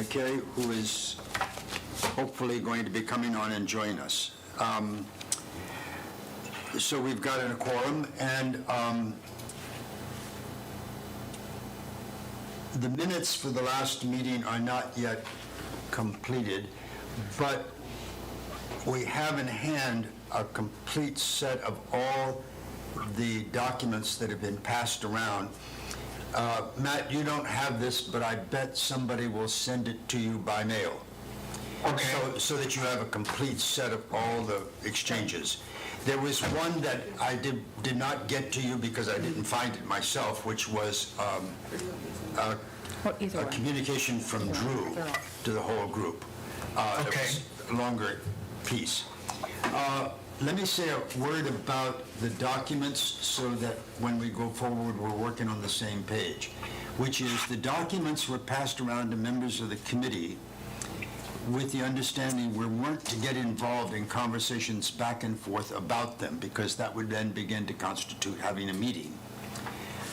McKay, who is hopefully going to be coming on and join us. So we've got a quorum, and the minutes for the last meeting are not yet completed, but we have in hand a complete set of all the documents that have been passed around. Matt, you don't have this, but I bet somebody will send it to you by mail. Okay. So that you have a complete set of all the exchanges. There was one that I did not get to you because I didn't find it myself, which was a communication from Drew to the whole group. It was a longer piece. Let me say a word about the documents so that when we go forward, we're working on the same page, which is the documents were passed around to members of the committee with the understanding we weren't to get involved in conversations back and forth about them, because that would then begin to constitute having a meeting.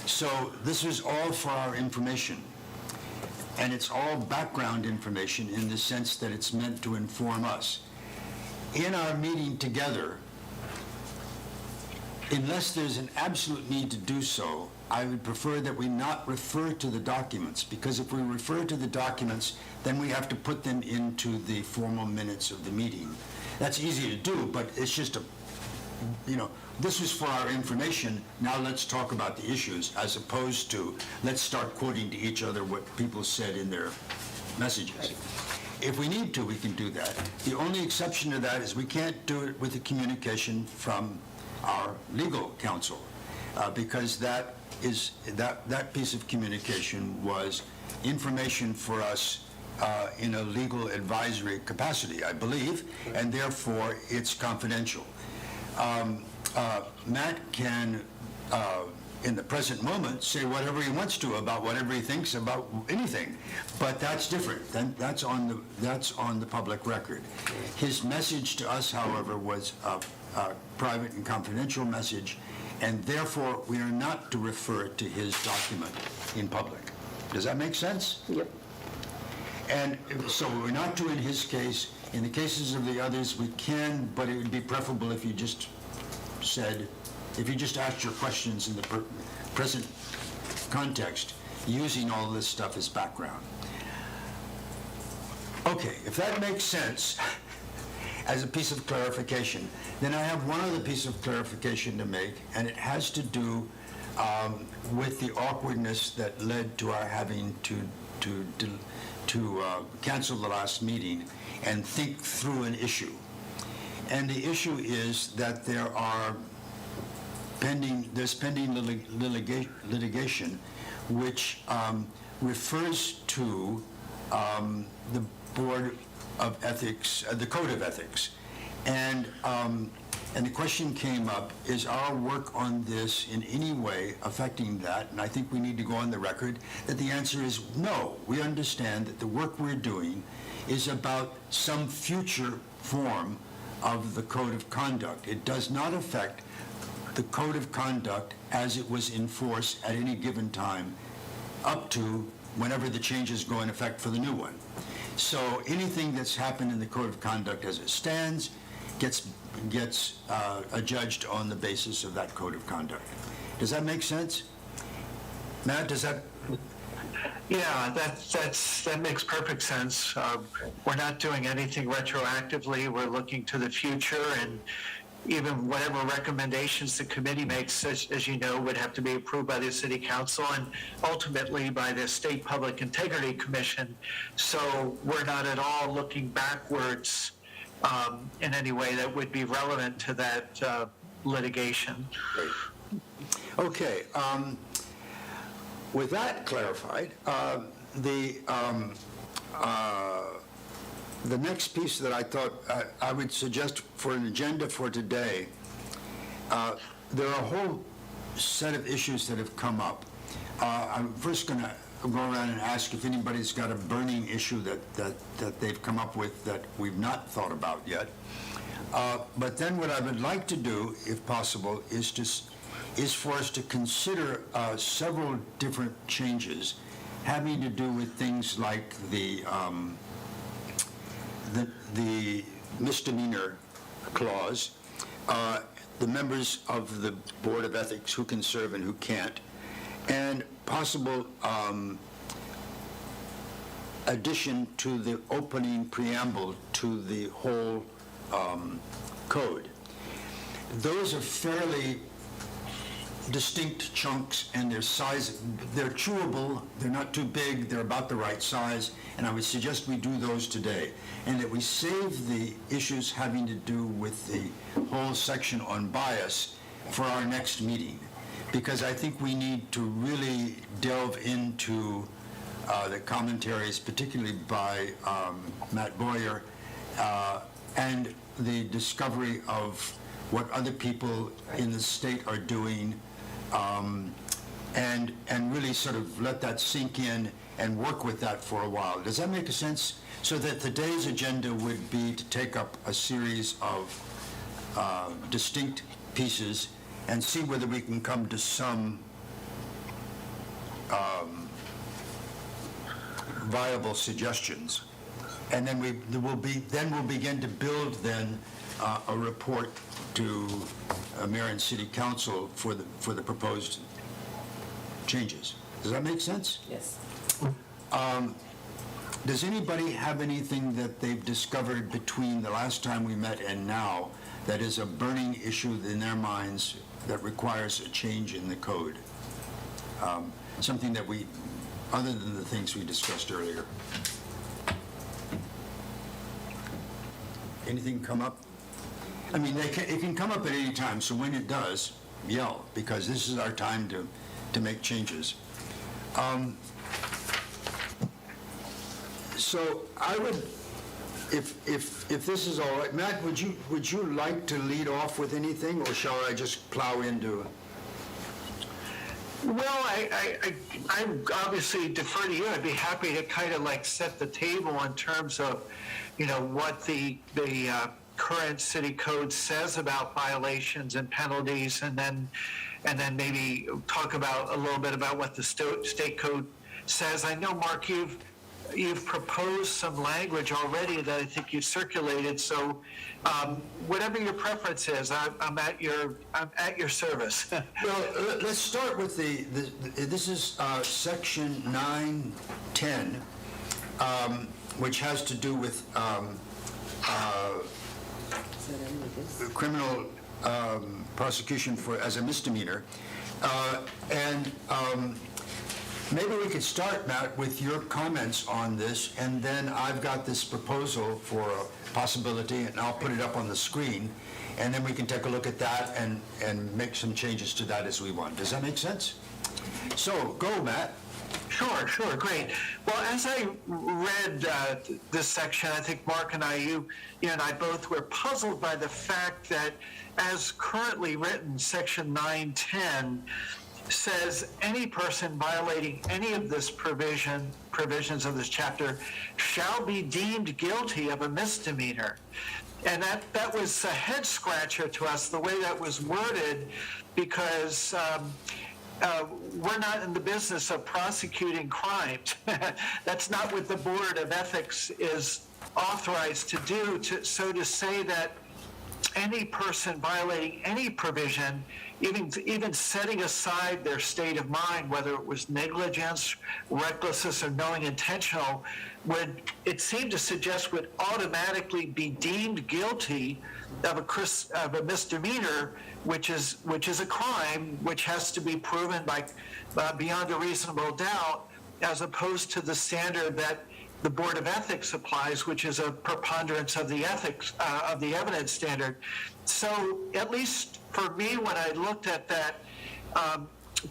So this is all for our information, and it's all background information in the sense that it's meant to inform us. In our meeting together, unless there's an absolute need to do so, I would prefer that we not refer to the documents, because if we refer to the documents, then we have to put them into the formal minutes of the meeting. That's easy to do, but it's just this was for our information, now let's talk about the issues, as opposed to let's start quoting to each other what people said in their messages. If we need to, we can do that. The only exception to that is we can't do it with the communication from our legal counsel, because that piece of communication was information for us in a legal advisory capacity, I believe, and therefore it's confidential. Matt can, in the present moment, say whatever he wants to about whatever he thinks about anything, but that's different. Then that's on the public record. His message to us, however, was a private and confidential message, and therefore we are not to refer to his document in public. Does that make sense? Yep. And so we're not to in his case. In the cases of the others, we can, but it would be preferable if you just asked your questions in the present context, using all this stuff as background. Okay, if that makes sense as a piece of clarification, then I have one other piece of clarification to make, and it has to do with the awkwardness that led to our having to cancel the last meeting and think through an issue. And the issue is that there's pending litigation which refers to the Board of Ethics, the Code of Ethics. And the question came up, is our work on this in any way affecting that? And I think we need to go on the record that the answer is no. We understand that the work we're doing is about some future form of the Code of Conduct. It does not affect the Code of Conduct as it was in force at any given time up to whenever the changes go in effect for the new one. So anything that's happened in the Code of Conduct as it stands gets adjudged on the basis of that Code of Conduct. Does that make sense? Matt, does that? Yeah, that makes perfect sense. We're not doing anything retroactively. We're looking to the future, and even whatever recommendations the committee makes, as you know, would have to be approved by the City Council and ultimately by the State Public Integrity Commission. So we're not at all looking backwards in any way that would be relevant to that litigation. Okay. With that clarified, the next piece that I thought I would suggest for an agenda for today, there are a whole set of issues that have come up. I'm first going to go around and ask if anybody's got a burning issue that they've come up with that we've not thought about yet. But then what I would like to do, if possible, is for us to consider several different changes having to do with things like the misdemeanor clause, the members of the Board of Ethics, who can serve and who can't, and possible addition to the opening preamble to the whole code. Those are fairly distinct chunks, and their size, they're chewable, they're not too big, they're about the right size, and I would suggest we do those today, and that we save the issues having to do with the whole section on bias for our next meeting, because I think we need to really delve into the commentaries, particularly by Matt Boyer, and the discovery of what other people in the state are doing, and really sort of let that sink in and work with that for a while. Does that make sense? So that today's agenda would be to take up a series of distinct pieces and see whether we can come to some viable suggestions. And then we'll begin to build then a report to Mayor and City Council for the proposed changes. Does that make sense? Yes. Does anybody have anything that they've discovered between the last time we met and now that is a burning issue in their minds that requires a change in the code? Something that other than the things we discussed earlier. Anything come up? I mean, it can come up at any time, so when it does, yell, because this is our time to make changes. So I would, if this is all right, Matt, would you like to lead off with anything, or shall I just plow into? Well, I obviously defer to you. I'd be happy to kind of like set the table in terms of, what the current city code says about violations and penalties, and then maybe talk about a little bit about what the state code says. I know, Mark, you've proposed some language already that I think you circulated. So, whatever your preference is, I'm at your service. Well, let's start with this is section 910, which has to do with criminal prosecution as a misdemeanor, and. Maybe we could start, Matt, with your comments on this, and then I've got this proposal for a possibility, and I'll put it up on the screen, and then we can take a look at that and make some changes to that as we want. Does that make sense? So, go, Matt. Sure, great. Well, as I read this section, I think Mark and you and I both were puzzled by the fact that, as currently written, section 910 says any person violating any of this provisions of this chapter shall be deemed guilty of a misdemeanor. And that was a head scratcher to us, the way that was worded, because we're not in the business of prosecuting crimes. That's not what the Board of Ethics is authorized to do. So to say that any person violating any provision, even setting aside their state of mind, whether it was negligence, recklessness, or knowing intentional, it seemed to suggest would automatically be deemed guilty of a misdemeanor, which is a crime, which has to be proven by beyond a reasonable doubt, as opposed to the standard that the Board of Ethics applies, which is a preponderance of the ethics of the evidence standard. So, at least for me, when I looked at that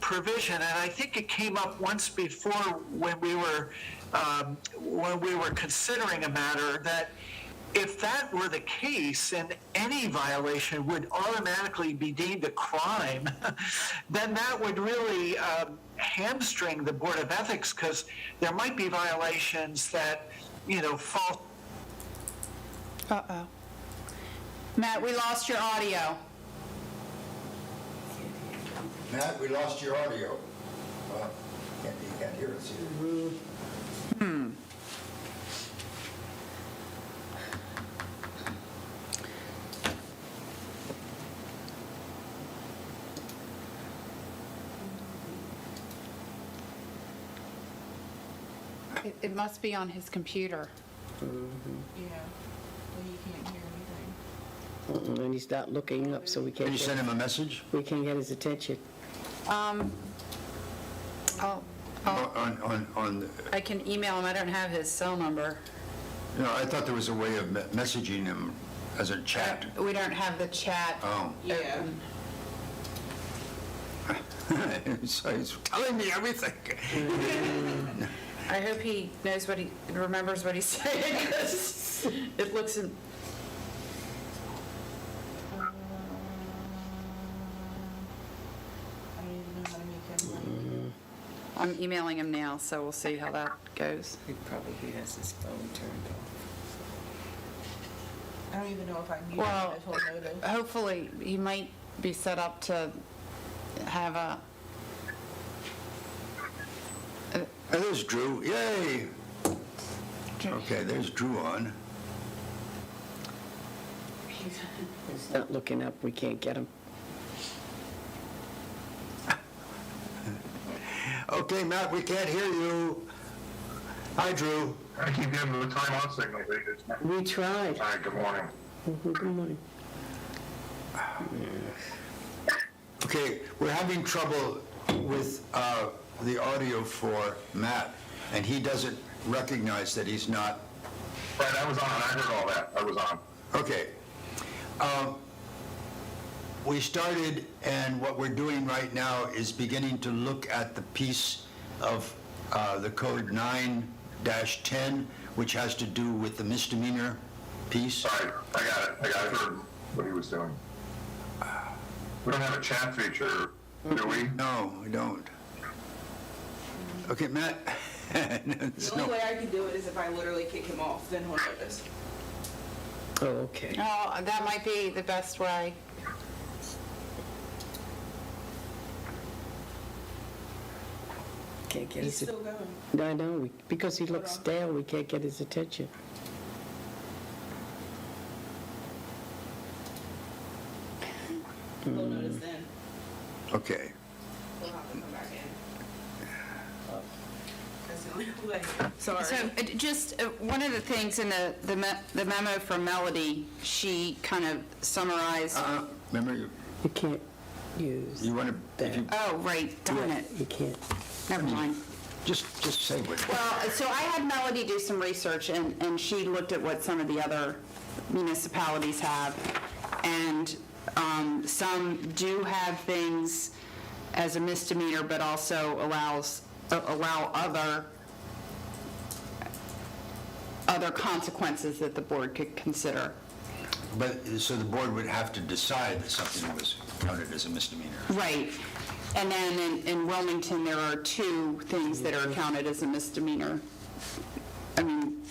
provision, and I think it came up once before when we were considering a matter, that if that were the case and any violation would automatically be deemed a crime, then that would really hamstring the Board of Ethics, because there might be violations that, fall. Uh-oh. Matt, we lost your audio. Matt, we lost your audio. Can't be. can't hear us either. It must be on his computer. Yeah, well, you can't hear anything. And he's not looking up, so we Can can't you send get, him a message? we can't get his attention. Oh, On, I can email him. I don't have his cell number. I thought there was a way of messaging him as a chat. We don't have the chat. Oh. Yeah. So he's telling me everything. I hope he knows remembers what he's saying, 'cause it looks in. I don't even know how to make him I'm emailing him now, so we'll see how that goes. He probably has his phone turned off. I don't even know if I can use Well, it if he'll notice. hopefully, he might be set up to have a, Oh, there's Drew. Yay. Okay, there's Drew on. He's not looking up, we can't get him. Okay, Matt, we can't hear you. Hi, Drew. I keep getting the timeout signal. We tried. Hi, good morning. Good morning. Okay, we're having trouble with the audio for Matt, and he doesn't recognize that he's not. Right, I was on. I heard all that. I was on. Okay. We started, and what we're doing right now is beginning to look at the piece of the code 9-10, which has to do with the misdemeanor piece. Right, I got it. I heard what he was doing. We don't have a chat feature, do we? No, we don't. Okay, Matt. The only way I can do it is if I literally kick him off, then he'll notice. Oh, okay. oh, that might be the best way. Can't get He's his, still going. I know, because he looks stale, we can't get his attention. He'll notice then. Okay. He'll have to come back in. That's the only way. Sorry. So just one of the things in the memo from Melody, she kind of summarized, Remember, you can't use, want to, if you, oh, right, darn it, you can't. never mind. just say what. Well, so I had Melody do some research, and she looked at what some of the other municipalities have, and some do have things as a misdemeanor, but also allow other consequences that the board could consider. But, so the board would have to decide that something was counted as a misdemeanor. Right. And then in Wilmington, there are 2 things that are counted as a misdemeanor. I mean,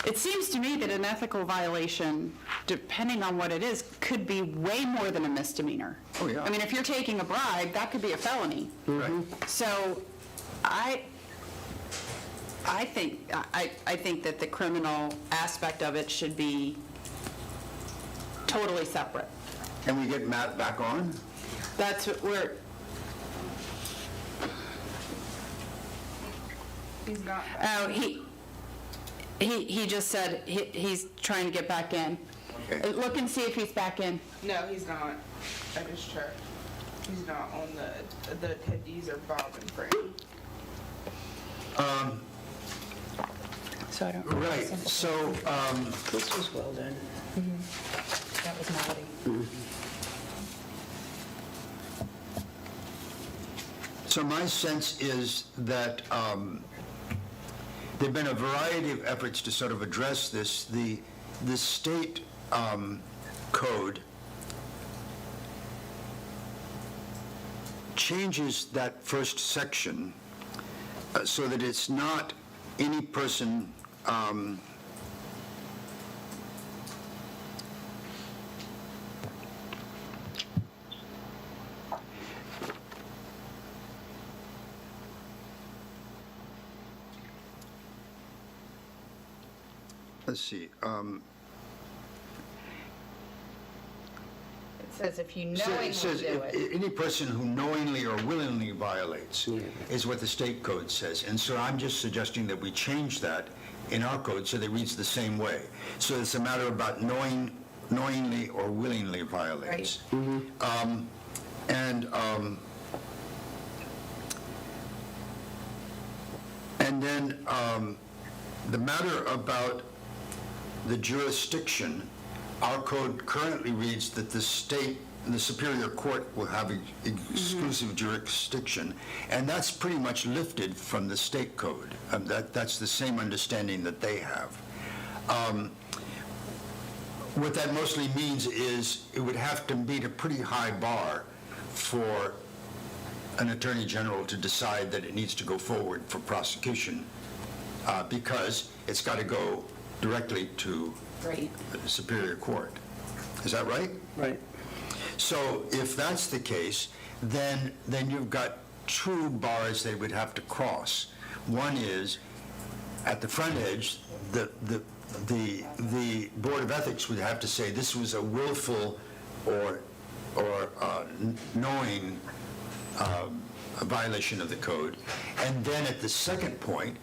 it seems to me that an ethical violation, depending on what it is, could be way more than a misdemeanor. Oh, yeah. I mean, if you're taking a bribe, that could be a felony. Right. So I think that the criminal aspect of it should be totally separate. Can we get Matt back on? That's what we're, He's not. oh, he just said he's trying to get back in. Okay. Look and see if he's back in. No, he's not. I just checked. He's not on the attendees or Bob and Frank. So I don't. Right, so, This was well done. That was Melody. so my sense is that there've been a variety of efforts to sort of address this. The state code changes that first section so that it's not any person let's see, It says if you so knowingly it says, do it. any person who knowingly or willingly violates is what the state code says. And so I'm just suggesting that we change that in our code so that it reads the same way. So it's a matter about knowingly or willingly violates. And then the matter about the jurisdiction, our code currently reads that the state, the Superior Court will have exclusive jurisdiction, and that's pretty much lifted from the state code. That's the same understanding that they have. What that mostly means is it would have to meet a pretty high bar for an attorney general to decide that it needs to go forward for prosecution, because it's got to go directly to Right. the Superior Court. Is that right? Right. So if that's the case, then you've got two bars they would have to cross. One is, at the front edge, the Board of Ethics would have to say this was a willful or knowing a violation of the code. And then at the second point,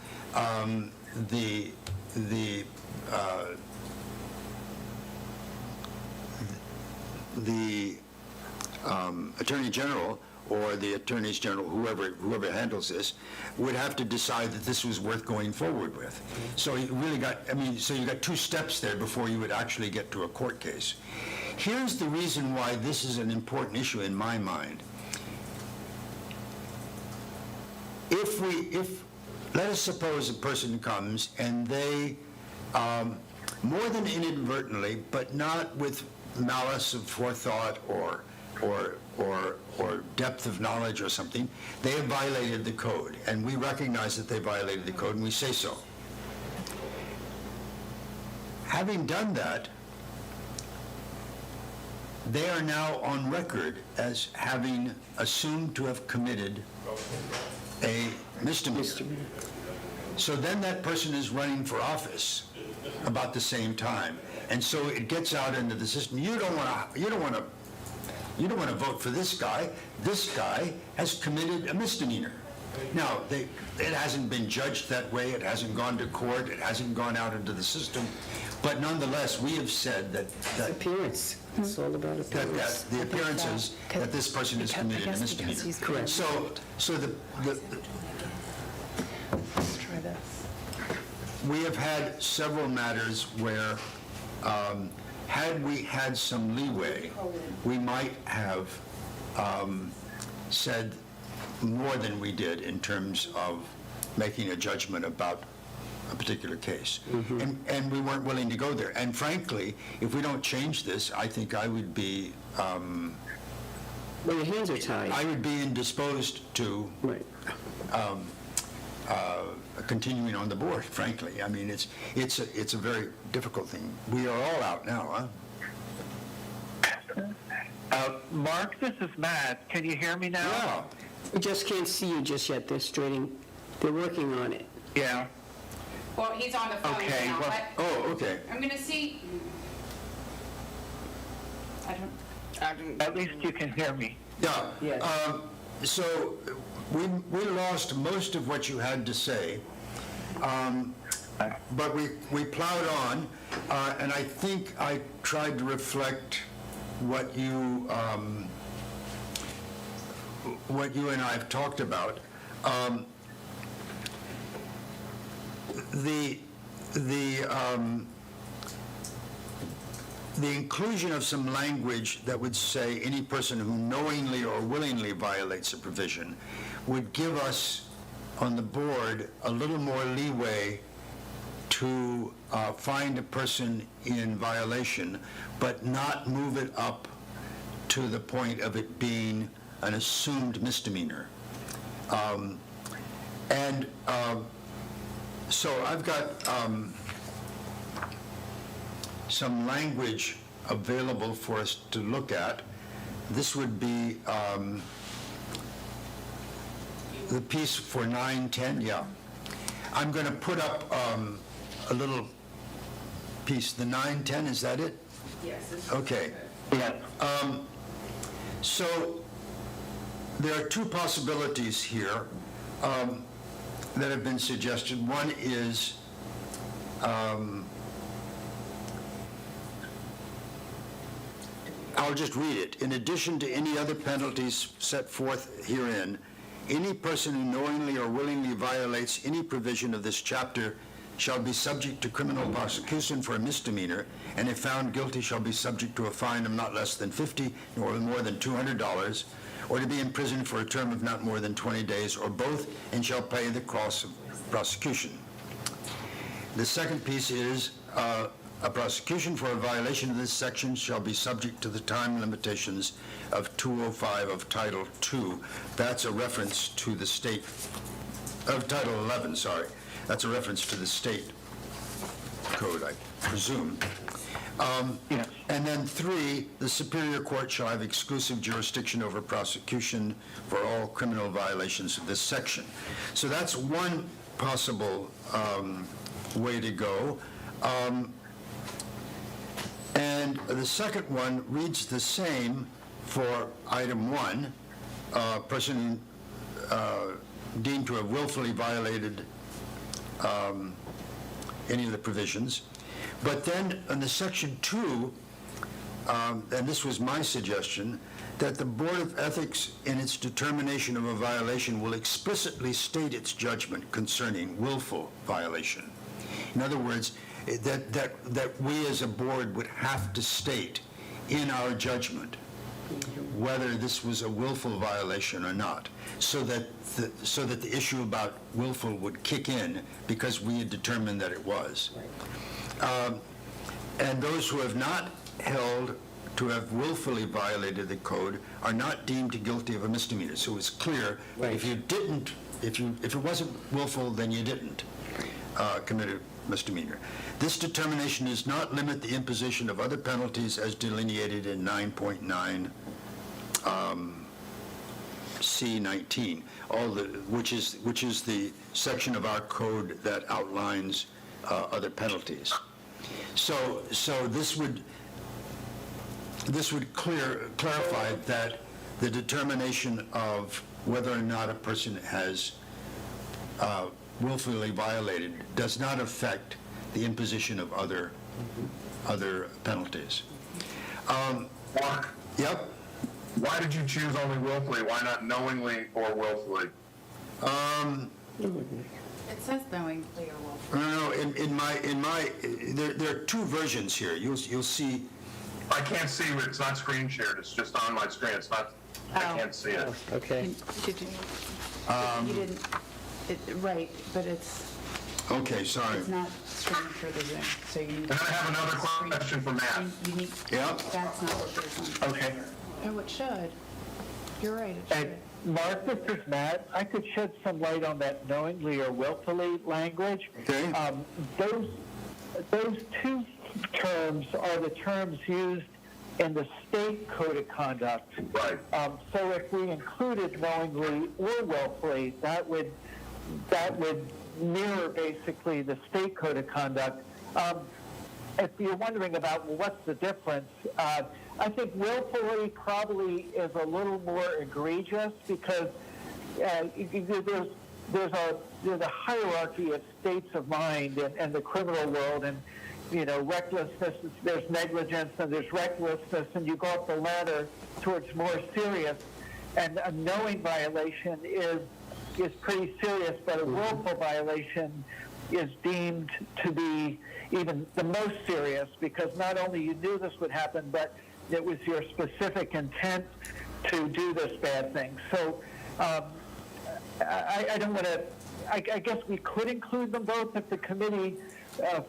the Attorney General or the Attorneys General, whoever handles this, would have to decide that this was worth going forward with. So you really got, so you got two steps there before you would actually get to a court case. Here's the reason why this is an important issue in my mind. Let us suppose a person comes and they, more than inadvertently, but not with malice of forethought or depth of knowledge or something, they have violated the code, and we recognize that they violated the code, and we say so. Having done that, they are now on record as having assumed to have committed a misdemeanor. So then that person is running for office about the same time, and so it gets out into the system. You don't want to vote for this guy. This guy has committed a misdemeanor. Now, it hasn't been judged that way. It hasn't gone to court. It hasn't gone out into the system. But nonetheless, we have said that Appearance. It's all about appearance. the appearances that this person has committed a misdemeanor. Correct. So the Let's try this. we have had several matters where, had we had some leeway, we might have said more than we did in terms of making a judgment about a particular case. And we weren't willing to go there. And frankly, if we don't change this, I think I would be, Well, your hands are tied. I would be indisposed to Right. continuing on the board, frankly. I mean, it's a very difficult thing. We are all out now, huh? Mark, this is Matt. Can you hear me now? Yeah. We just can't see you just yet. They're working on it. Yeah. Well, he's on the phone Okay, now, well- but Oh, okay. I'm gonna see. I don't. At least you can hear me. Yeah. Yes. So we lost most of what you had to say, but we plowed on, and I think I tried to reflect what you and I have talked about. The inclusion of some language that would say any person who knowingly or willingly violates a provision would give us on the board a little more leeway to find a person in violation, but not move it up to the point of it being an assumed misdemeanor. So I've got some language available for us to look at. This would be the piece for 9:10, yeah. I'm going to put up a little piece, the 9, 10, is that it? Yes. Okay. Yeah. So there are two possibilities here that have been suggested. One is I'll just read it. In addition to any other penalties set forth herein, any person who knowingly or willingly violates any provision of this chapter shall be subject to criminal prosecution for a misdemeanor, and if found guilty shall be subject to a fine of not less than $50 nor more than $200, or to be imprisoned for a term of not more than 20 days, or both, and shall pay the costs of prosecution. The second piece is a prosecution for a violation of this section shall be subject to the time limitations of 205 of Title II. That's a reference to the state, of Title 11, sorry. That's a reference to the state code, I presume. Yes. And then 3, the Superior Court shall have exclusive jurisdiction over prosecution for all criminal violations of this section. So that's one possible way to go. And the second one reads the same for item 1, person deemed to have willfully violated any of the provisions. But then in the section 2, and this was my suggestion, that the Board of Ethics in its determination of a violation will explicitly state its judgment concerning willful violation. In other words, that we as a board would have to state in our judgment whether this was a willful violation or not, so that the issue about willful would kick in because we had determined that it was. And those who have not held to have willfully violated the code are not deemed guilty of a misdemeanor. So it's clear, if you didn't, if it wasn't willful, then you didn't commit a misdemeanor. This determination does not limit the imposition of other penalties as delineated in 9.9 C19, which is the section of our code that outlines other penalties. So this would clarify that the determination of whether or not a person has willfully violated does not affect the imposition of other penalties. Mark, Yep. why did you choose only willfully? Why not knowingly or willfully? It says knowingly or willfully. No, in my there are two versions here. You'll see. I can't see it. It's not screen shared. It's just on my screen. It's not, I can't see it. Okay. Did you? You didn't, right, but it's Okay, sorry. not screen for the Zoom, so you need. And I have another question for Matt. You need, Yeah. that's not what there's on. Okay. Oh, it should. You're right, it And should. Mark, this is Matt. I could shed some light on that knowingly or willfully language. Okay. Those two terms are the terms used in the state code of conduct. Right. So if we included knowingly or willfully, that would mirror basically the state code of conduct. If you're wondering about, well, what's the difference? I think willfully probably is a little more egregious because there's a hierarchy of states of mind in the criminal world, and recklessness, there's negligence, and there's recklessness, and you go up the ladder towards more serious. And a knowing violation is pretty serious, but a willful violation is deemed to be even the most serious because not only you knew this would happen, but it was your specific intent to do this bad thing. So I don't want to, I guess we could include them both if the committee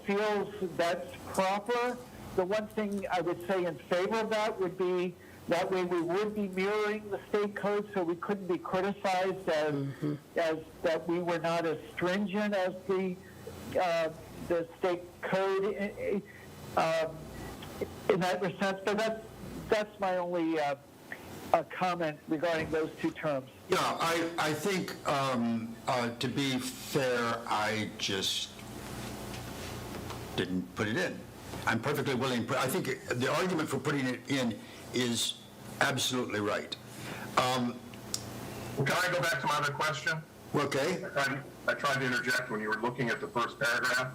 feels that's proper. The one thing I would say in favor of that would be that way we would be mirroring the state code, so we couldn't be criticized as that we were not as stringent as the state code in that sense. But that's my only comment regarding those two terms. Yeah, I think to be fair, I just didn't put it in. I'm perfectly willing, I think the argument for putting it in is absolutely right. Well, can I go back to my other question? Okay? I tried to interject when you were looking at the first paragraph.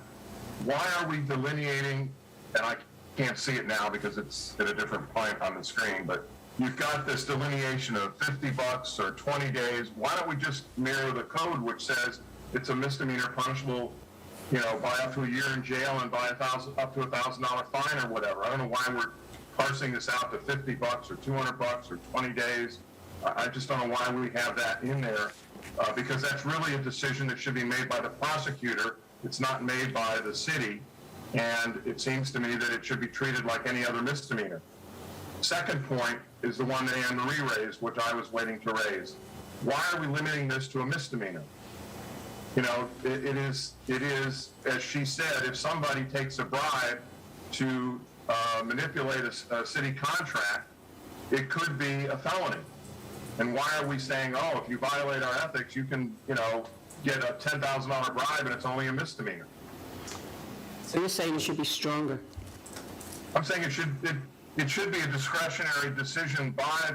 Why are we delineating, and I can't see it now because it's at a different point on the screen, but you've got this delineation of $50 or 20 days. Why don't we just mirror the code which says it's a misdemeanor punishable, by up to a year in jail and by up to $1,000 fine or whatever? I don't know why we're parsing this out to $50 or $200 or 20 days. I just don't know why we have that in there, because that's really a decision that should be made by the prosecutor. It's not made by the city, and it seems to me that it should be treated like any other misdemeanor. Second point is the one that Anne Marie raised, which I was waiting to raise. Why are we limiting this to a misdemeanor? It is, as she said, if somebody takes a bribe to manipulate a city contract, it could be a felony. And why are we saying, oh, if you violate our ethics, you can, get a $10,000 bribe and it's only a misdemeanor? So you're saying it should be stronger? I'm saying it should be a discretionary decision by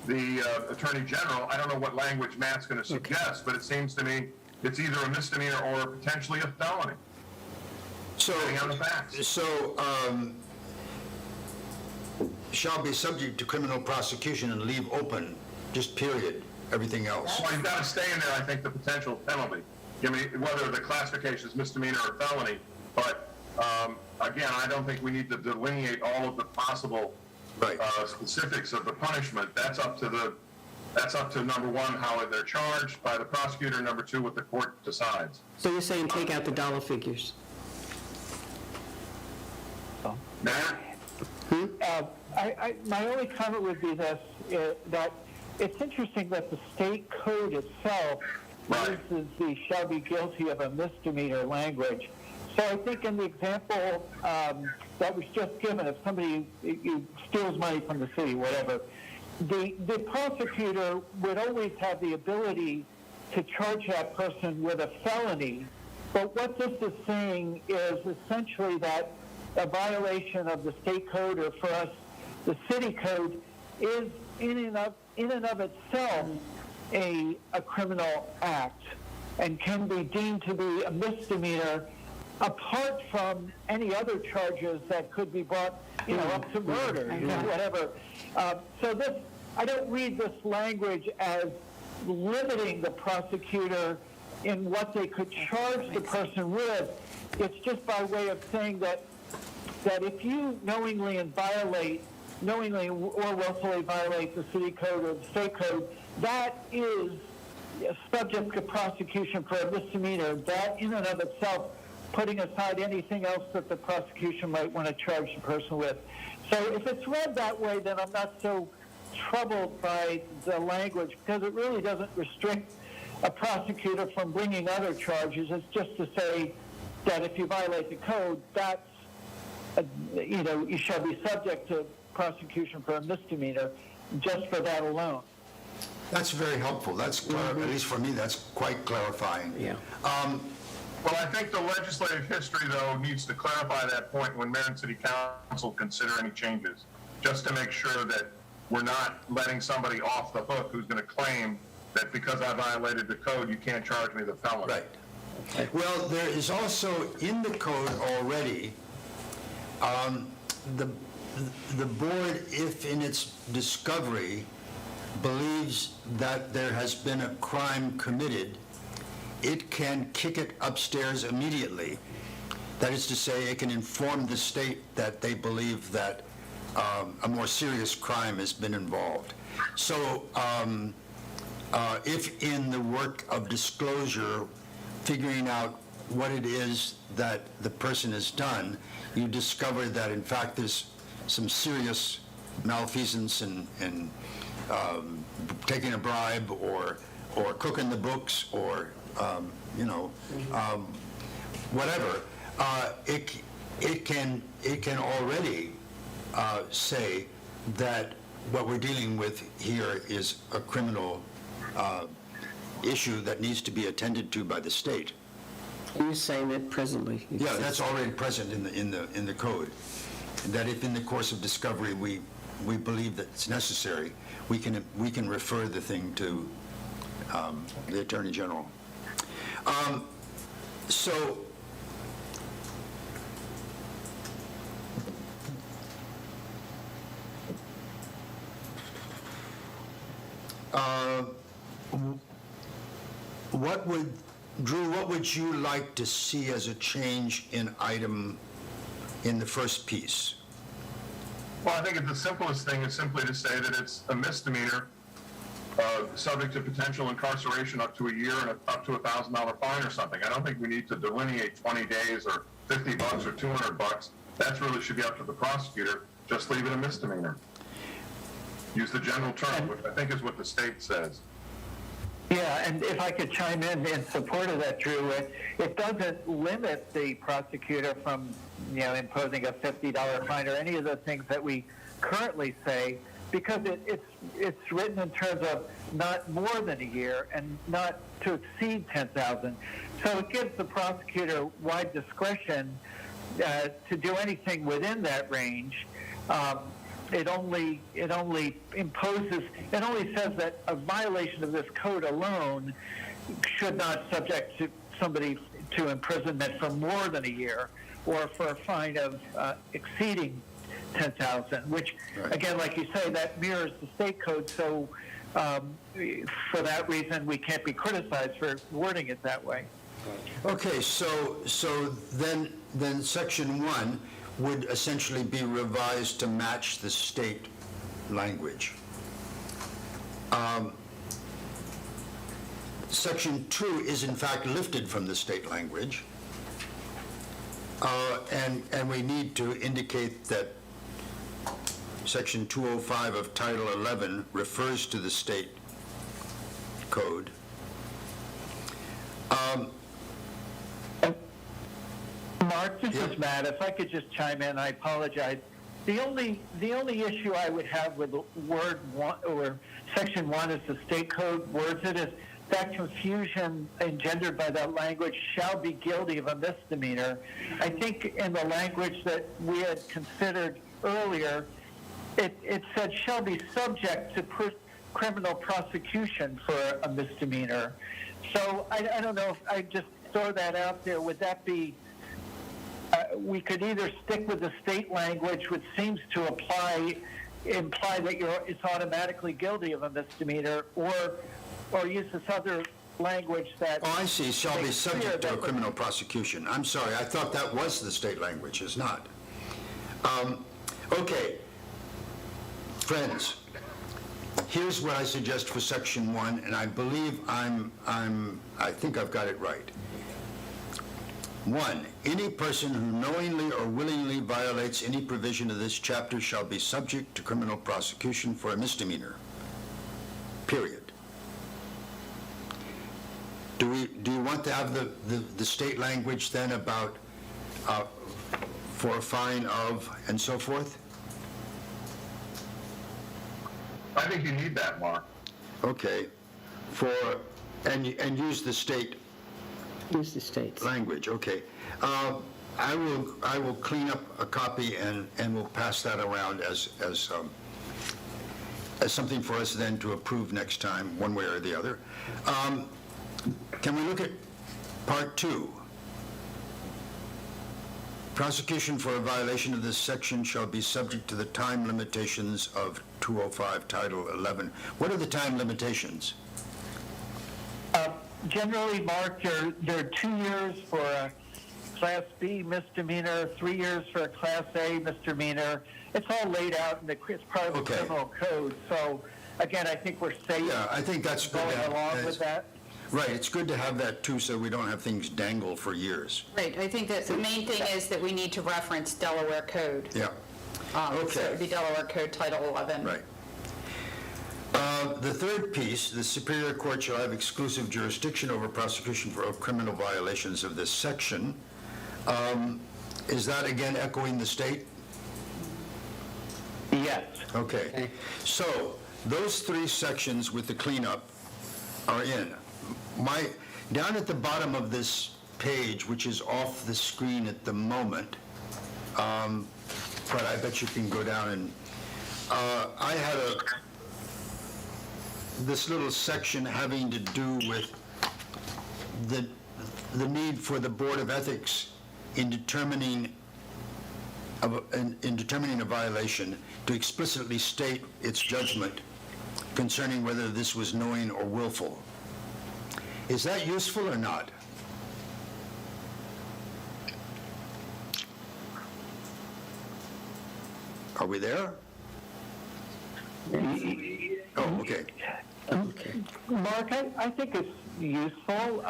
the Attorney General. I don't know what language Matt's going to suggest, but it seems to me it's either a misdemeanor or potentially a felony. Depending on the facts. Shall be subject to criminal prosecution and leave open, just period, everything else. Well, you've got to stay in there, I think, the potential penalty. Whether the classification is misdemeanor or felony, but again, I don't think we need to delineate all of the possible specifics of the punishment. That's up to number one, how they're charged by the prosecutor, number two, what the court decides. So you're saying take out the dollar figures? Matt? My only comment would be this, that it's interesting that the state code itself uses the shall be guilty of a misdemeanor language. So I think in the example that was just given, if somebody steals money from the city, whatever, the prosecutor would always have the ability to charge that person with a felony. But what this is saying is essentially that a violation of the state code, or for us, the city code, is in and of itself a criminal act and can be deemed to be a misdemeanor apart from any other charges that could be brought, up to murder, whatever. So this, I don't read this language as limiting the prosecutor in what they could charge the person with. It's just by way of saying that if you knowingly or willfully violate the city code or the state code, that is subject to prosecution for a misdemeanor. That in and of itself, putting aside anything else that the prosecution might want to charge the person with. So if it's read that way, then I'm not so troubled by the language, because it really doesn't restrict a prosecutor from bringing other charges. It's just to say that if you violate the code, that's, you shall be subject to prosecution for a misdemeanor just for that alone. That's very helpful. That's, at least for me, that's quite clarifying. Yeah. Well, I think the legislative history, though, needs to clarify that point when Mayor and City Council consider any changes, just to make sure that we're not letting somebody off the hook who's going to claim that because I violated the code, you can't charge me the felony. Right. Well, there is also in the code already, the board, if in its discovery believes that there has been a crime committed, it can kick it upstairs immediately. That is to say, it can inform the state that they believe that a more serious crime has been involved. So if in the work of disclosure, figuring out what it is that the person has done, you discover that in fact there's some serious malfeasance in taking a bribe or cooking the books or whatever, it can already say that what we're dealing with here is a criminal issue that needs to be attended to by the state. You're saying that presently? Yeah, that's already present in the code. That if in the course of discovery we believe that it's necessary, we can refer the thing to the Attorney General. So, Drew, what would you like to see as a change in the first piece? Well, I think the simplest thing is simply to say that it's a misdemeanor, subject to potential incarceration up to a year and up to $1,000 fine or something. I don't think we need to delineate 20 days or $50 or $200. That really should be up to the prosecutor. Just leave it a misdemeanor. Use the general term, which I think is what the state says. Yeah, and if I could chime in support of that, Drew, it doesn't limit the prosecutor from, imposing a $50 fine or any of the things that we currently say, because it's written in terms of not more than a year and not to exceed 10,000. So it gives the prosecutor wide discretion to do anything within that range. It only says that a violation of this code alone should not subject to somebody to imprisonment for more than a year or for a fine of exceeding 10,000, which, right. Again, like you say, that mirrors the state code. So for that reason, we can't be criticized for wording it that way. Okay, so then Section 1 would essentially be revised to match the state language. Section 2 is in fact lifted from the state language, and we need to indicate that Section 205 of Title 11 refers to the state code. Mark, this is Matt. If I could just chime in, I apologize. The only issue I would have with word 1 or Section 1 as the state code words it is that confusion engendered by that language shall be guilty of a misdemeanor. I think in the language that we had considered earlier, it said shall be subject to criminal prosecution for a misdemeanor. So I don't know if I just throw that out there. Would that be we could either stick with the state language, which seems to imply that it's automatically guilty of a misdemeanor, or use this other language that... Oh, I see, shall be subject to a criminal prosecution. I'm sorry, I thought that was the state language, it's not. Okay, friends, here's what I suggest for Section 1, and I believe I think I've got it right. 1, any person who knowingly or willingly violates any provision of this chapter shall be subject to criminal prosecution for a misdemeanor. Period. Do you want to have the state language then about for a fine of and so forth? I think you need that, Mark. Okay. And use the state Use the states. language, okay. I will clean up a copy and we'll pass that around as something for us then to approve next time, one way or the other. Can we look at Part 2? Prosecution for a violation of this section shall be subject to the time limitations of 205 Title 11. What are the time limitations? Generally, Mark, there are 2 years for a Class B misdemeanor, 3 years for a Class A misdemeanor. It's all laid out, and it's part of the Okay. criminal code. So, again, I think we're safe Yeah, I think that's good. going along with that. Right, it's good to have that too, so we don't have things dangle for years. Right, I think that the main thing is that we need to reference Delaware code. Yeah, So it Okay. would be Delaware Code Title 11. right. The third piece, the Superior Court shall have exclusive jurisdiction over prosecution for criminal violations of this section. Is that again echoing the state? Yes. Okay. So those 3 sections with the cleanup are in. Down at the bottom of this page, which is off the screen at the moment, but I bet you can go down and, I had this little section having to do with the need for the Board of Ethics in determining a violation to explicitly state its judgment concerning whether this was knowing or willful. Is that useful or not? Are we there? Oh, okay. Mark, I think it's useful.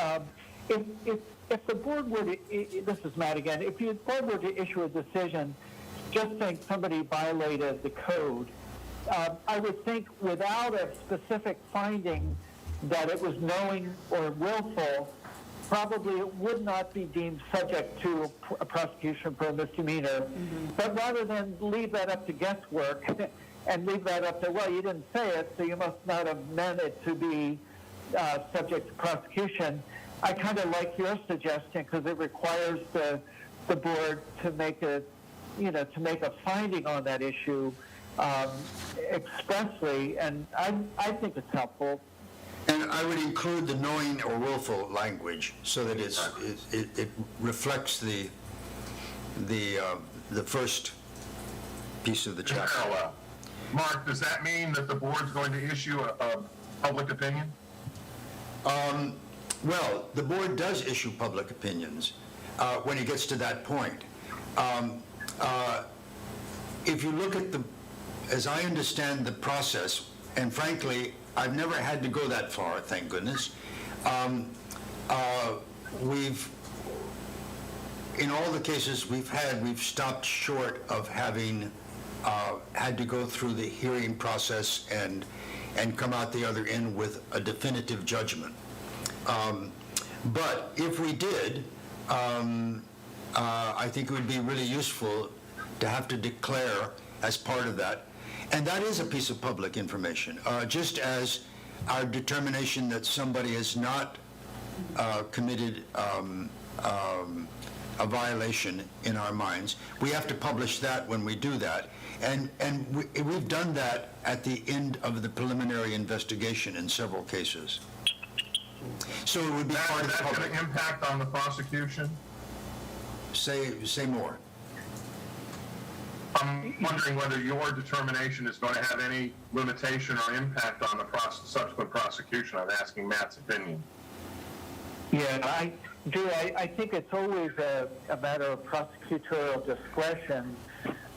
If the board were to, this is Matt again, if the board were to issue a decision just saying somebody violated the code, I would think without a specific finding that it was knowing or willful, probably it would not be deemed subject to a prosecution for a misdemeanor. But rather than leave that up to guesswork and leave that up to, well, you didn't say it, so you must not have meant it to be subject to prosecution, I kind of like your suggestion because it requires the board to make a finding on that issue expressly, and I think it's helpful. And I would include the knowing or willful language so that it reflects the first piece of the chapter. Parallel. Mark, does that mean that the board's going to issue a public opinion? Well, the board does issue public opinions when it gets to that point. If you look at as I understand the process, and frankly, I've never had to go that far, thank goodness. In all the cases we've stopped short of having had to go through the hearing process and come out the other end with a definitive judgment. But if we did, I think it would be really useful to have to declare as part of that. And that is a piece of public information, just as our determination that somebody has not committed a violation in our minds. We have to publish that when we do that. And we've done that at the end of the preliminary investigation in several cases. So it would be part of the That's public. going to impact on the prosecution? Say more. I'm wondering whether your determination is going to have any limitation or impact on the subsequent prosecution. I'm asking Matt's opinion. Yeah, I think it's always a matter of prosecutorial discretion.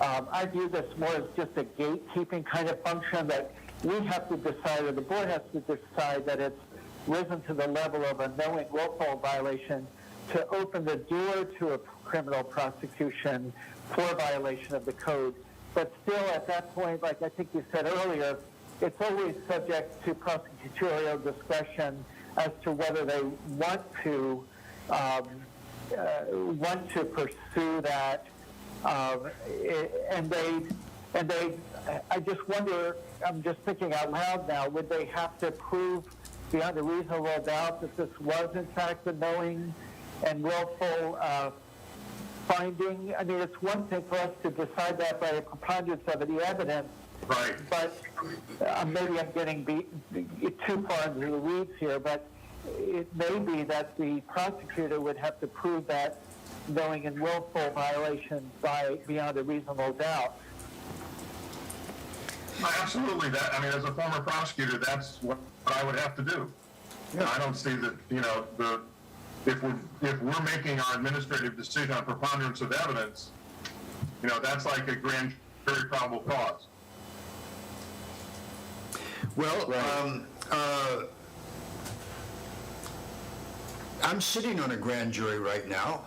I view this more as just a gatekeeping kind of function that we have to decide, or the board has to decide that it's risen to the level of a knowing willful violation to open the door to a criminal prosecution for violation of the code. But still, at that point, like I think you said earlier, it's always subject to prosecutorial discretion as to whether they want to pursue that, I just wonder, I'm just thinking out loud now, would they have to prove beyond a reasonable doubt that this was in fact a knowing and willful finding? I mean, it's one thing for us to decide that by a preponderance of the evidence, Right. but maybe I'm getting too far into the weeds here, but it may be that the prosecutor would have to prove that knowing and willful violation beyond a reasonable doubt. Absolutely. As a former prosecutor, that's what I would have to do. Yeah. I don't see that, if we're making our administrative decision on preponderance of evidence, that's like a grand jury probable cause. Well, I'm sitting on a grand jury right now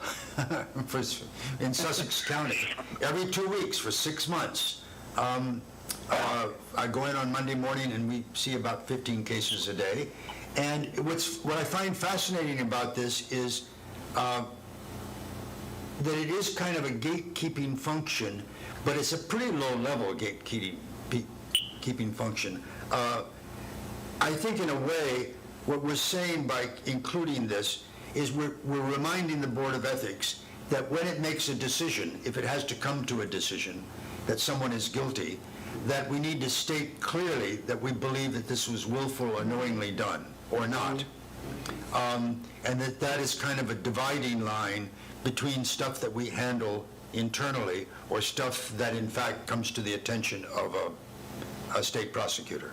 in Sussex County. Every 2 weeks for 6 months. I go in on Monday morning and we see about 15 cases a day. And what I find fascinating about this is that it is kind of a gatekeeping function, but it's a pretty low-level gatekeeping function. I think in a way, what we're saying by including this is we're reminding the Board of Ethics that when it makes a decision, if it has to come to a decision, that someone is guilty, that we need to state clearly that we believe that this was willful or knowingly done, or not. And that is kind of a dividing line between stuff that we handle internally or stuff that in fact comes to the attention of a state prosecutor.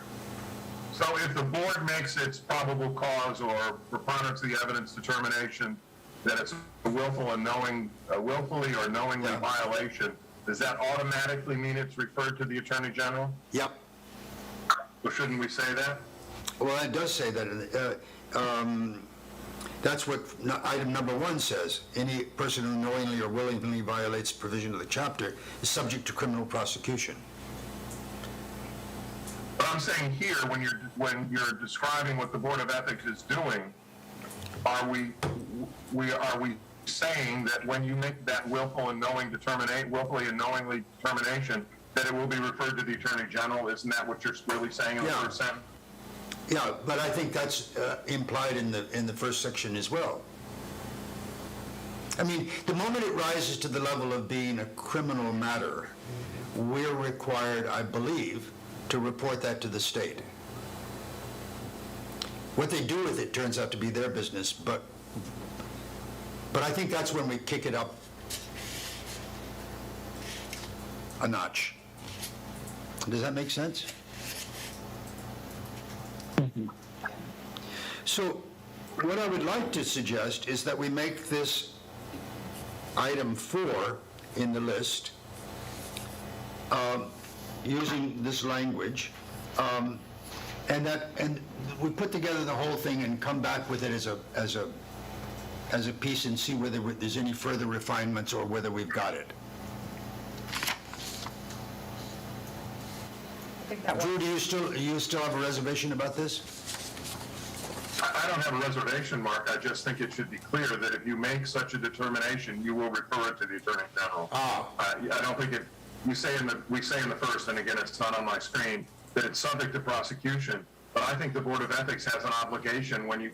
So if the board makes its probable cause or preponderance of the evidence determination that it's a willful and willfully or knowingly Yeah. violation, does that automatically mean it's referred to the Attorney General? Yep. Or shouldn't we say that? Well, it does say that. That's what item number 1 says. Any person who knowingly or willingly violates provision of the chapter is subject to criminal prosecution. But I'm saying here, when you're describing what the Board of Ethics is doing, are we saying that when you make that willfully and knowingly determination, that it will be referred to the Attorney General? Isn't that what you're really saying in the Yeah. first sentence? Yeah, but I think that's implied in the first section as well. I mean, the moment it rises to the level of being a criminal matter, we're required, I believe, to report that to the state. What they do with it turns out to be their business, but I think that's when we kick it up a notch. Does that make sense? So what I would like to suggest is that we make this item 4 in the list, using this language, and we put together the whole thing and come back with it as a piece and see whether there's any further refinements or whether we've got it. Drew, do you still have a reservation about this? I don't have a reservation, Mark. I just think it should be clear that if you make such a determination, you will refer it to the Attorney General. I don't think we say in the first, and again, it's not on my screen, that it's subject to prosecution. But I think the Board of Ethics has an obligation when you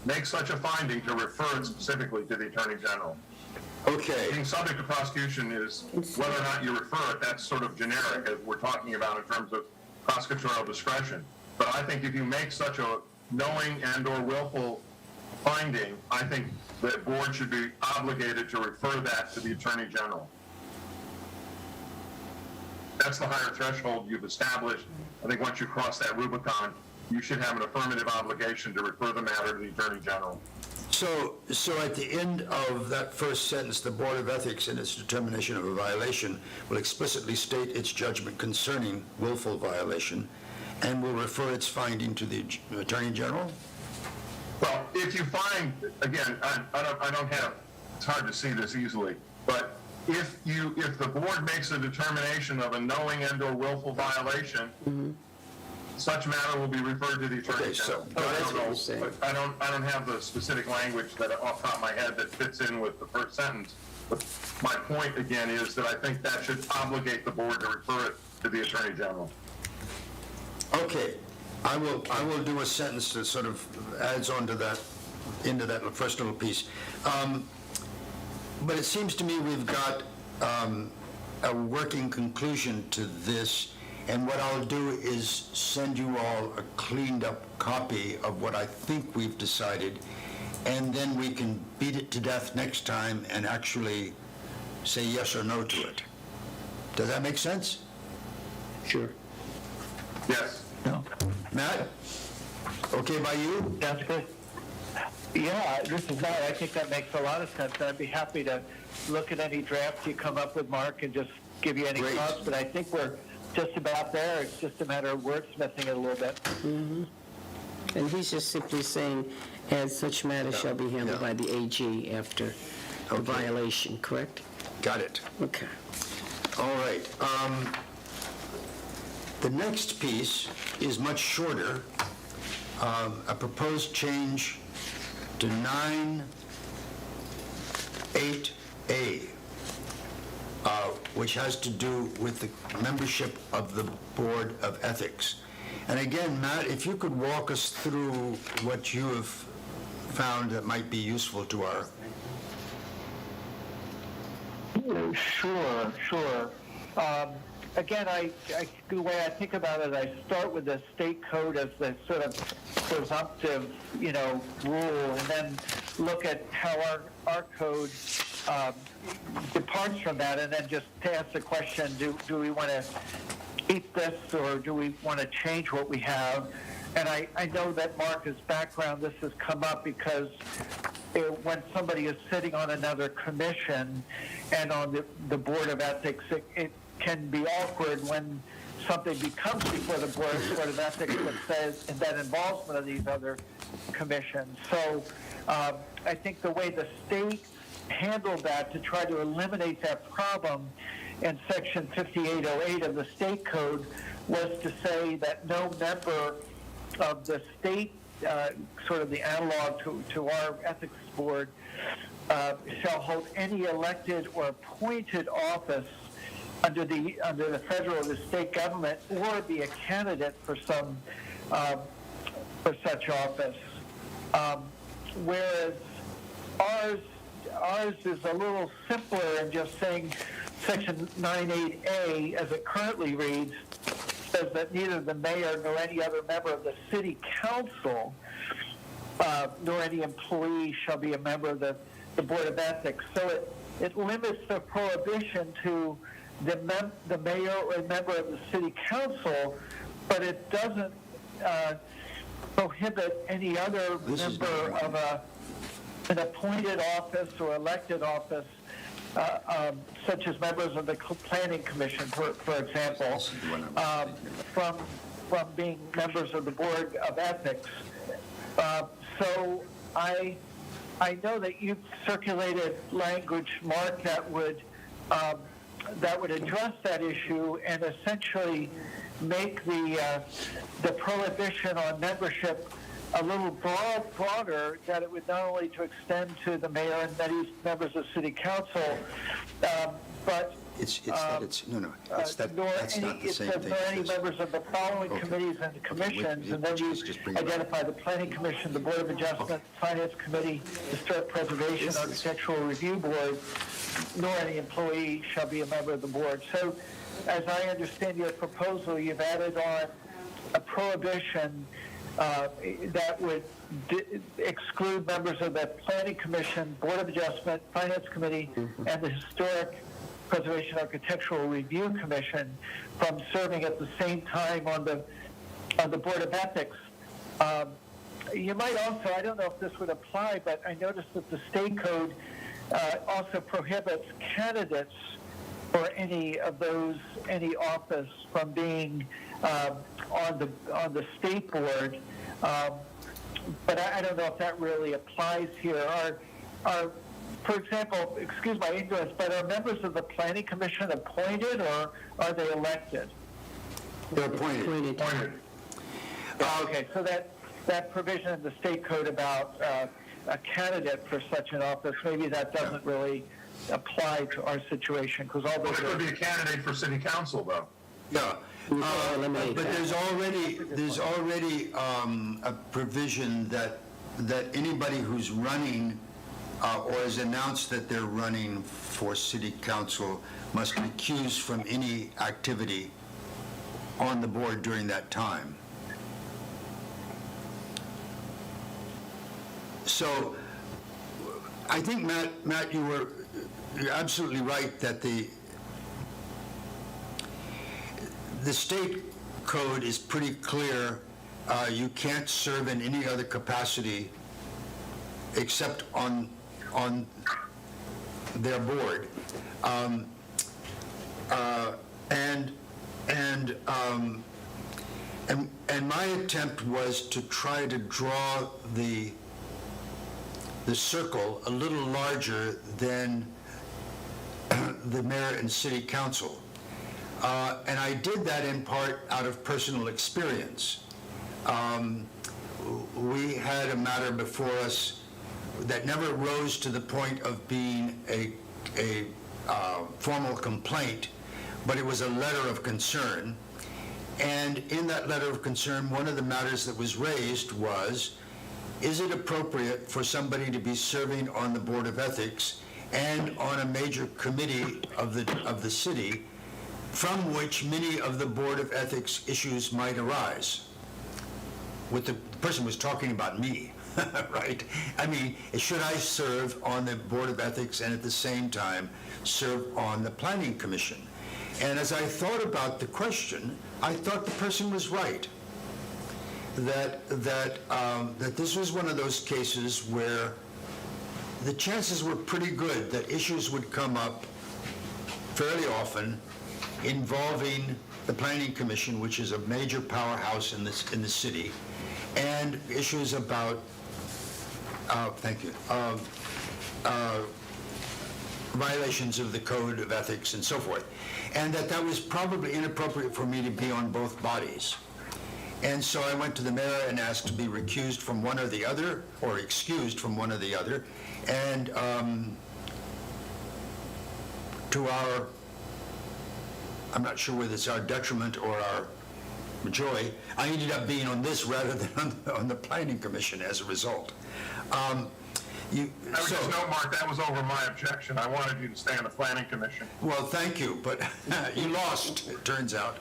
make such a finding to refer it specifically to the Attorney General. Okay. Being subject to prosecution is whether or not you refer it. That's sort of generic, as we're talking about in terms of prosecutorial discretion. But I think if you make such a knowing and or willful finding, I think the board should be obligated to refer that to the Attorney General. That's the higher threshold you've established. I think once you cross that Rubicon, you should have an affirmative obligation to refer the matter to the Attorney General. So at the end of that first sentence, the Board of Ethics, in its determination of a violation, will explicitly state its judgment concerning willful violation and will refer its finding to the Attorney General? Well, if you find, again, I don't have, it's hard to see this easily, but if the board makes a determination of a knowing and or willful violation, such matter will be referred to the Attorney Okay, so- General. Oh, that's what you're saying. I don't have the specific language that off the top of my head that fits in with the first sentence. But my point again is that I think that should obligate the board to refer it to the Attorney General. Okay, I will do a sentence that sort of adds on to that, into that first little piece. But it seems to me we've got a working conclusion to this, and what I'll do is send you all a cleaned up copy of what I think we've decided, and then we can beat it to death next time and actually say yes or no to it. Does that make sense? Sure. Yes. No? Matt? Okay by you? Sounds good. Yeah, this is Matt. I think that makes a lot of sense. I'd be happy to look at any draft you come up with, Mark, and just give you any Great. thoughts. But I think we're just about there. It's just a matter of wordsmithing it a little bit. And he's just simply saying, as such matter shall be handled by the AG after the violation, correct? Got it. Okay. All right. The next piece is much shorter. A proposed change to 9(8)A, which has to do with the membership of the Board of Ethics. And again, Matt, if you could walk us through what you have found that might be useful to our... Sure. Again, the way I think about it, I start with the state code as the sort of presumptive, rule, and then look at how our code departs from that, and then just to ask the question, do we want to keep this, or do we want to change what we have? And I know that Mark's background, this has come up because when somebody is sitting on another commission and on the Board of Ethics, it can be awkward when something becomes before the Board of Ethics that says that involvement of these other commissions. So I think the way the state handled that to try to eliminate that problem in Section 5808 of the state code was to say that no member of the state, sort of the analog to our ethics board, shall hold any elected or appointed office under the federal or the state government, or be a candidate for such office. Whereas ours is a little simpler in just saying Section 98A, as it currently reads, says that neither the mayor nor any other member of the city council nor any employee shall be a member of the Board of Ethics. So it limits the prohibition to the mayor or a member of the city council, but it doesn't prohibit any other member of an appointed office or elected office, such as members of the Planning Commission, for example, from being members of the Board of Ethics. So I know that you've circulated language, Mark, that would address that issue and essentially make the prohibition on membership a little broader, that it would not only to extend to the mayor and many members of city council, but That's not the same thing. Nor any members of the following committees and commissions, and then you identify the Planning Commission, the Board of Adjustment, Finance Committee, Historic Preservation, Architectural Review Board, nor any employee shall be a member of the board. So, as I understand your proposal, you've added on a prohibition that would exclude members of the Planning Commission, Board of Adjustment, Finance Committee, and the Historic Preservation Architectural Review Commission from serving at the same time on the Board of Ethics. You might also, I don't know if this would apply, but I noticed that the state code also prohibits candidates for any office from being on the state board. But I don't know if that really applies here. For example, excuse my ignorance, but are members of the Planning Commission appointed, or are they elected? They're appointed. Okay, so that provision in the state code about a candidate for such an office, maybe that doesn't really apply to our situation, because all those could be a candidate for city council, though. Yeah. But there's already a provision that anybody who's running or has announced that they're running for city council must recuse from any activity on the board during that time. So I think, Matt, you're absolutely right that the state code is pretty clear. You can't serve in any other capacity except on their board. And my attempt was to try to draw the circle a little larger than the mayor and city council. And I did that in part out of personal experience. We had a matter before us that never rose to the point of being a formal complaint, but it was a letter of concern. And in that letter of concern, one of the matters that was raised was is it appropriate for somebody to be serving on the Board of Ethics and on a major committee of the city from which many of the Board of Ethics issues might arise? The person was talking about me, right? I mean, should I serve on the Board of Ethics and at the same time serve on the Planning Commission? And as I thought about the question, I thought the person was right. That this was one of those cases where the chances were pretty good that issues would come up fairly often involving the Planning Commission, which is a major powerhouse in the city, and issues about, violations of the Code of Ethics and so forth, and that was probably inappropriate for me to be on both bodies. And so I went to the mayor and asked to be recused from one or the other, or excused from one or the other, and to our, I'm not sure whether it's our detriment or our joy, I ended up being on this rather than on the Planning Commission as a result. I would just note, Mark, that was over my objection. I wanted you to stay on the Planning Commission. Well, thank you, but you lost, it turns out.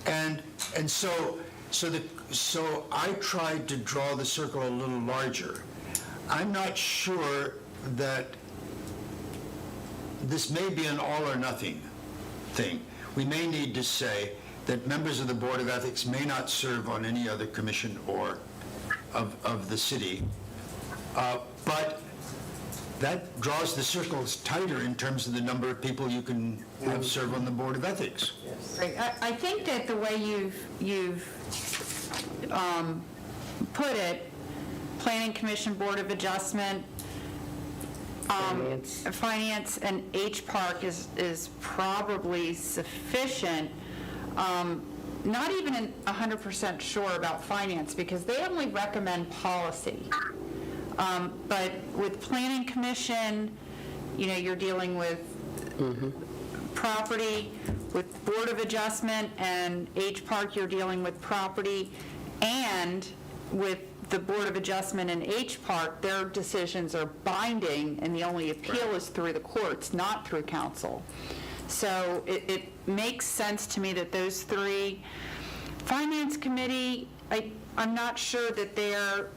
And so I tried to draw the circle a little larger. I'm not sure that this may be an all or nothing thing. We may need to say that members of the Board of Ethics may not serve on any other commission or of the city, but that draws the circles tighter in terms of the number of people you can have serve on the Board of Ethics. Right. I think that the way you've put it, Planning Commission, Board of Adjustment, Finance, and H-Park is probably sufficient. Not even 100% sure about Finance, because they only recommend policy. But with Planning Commission, you're dealing with property. With Board of Adjustment and H-Park, you're dealing with property. And with the Board of Adjustment and H-Park, their decisions are binding, and the only appeal is through the courts, not through council. So it makes sense to me that those three. Finance Committee, I'm not sure that they're,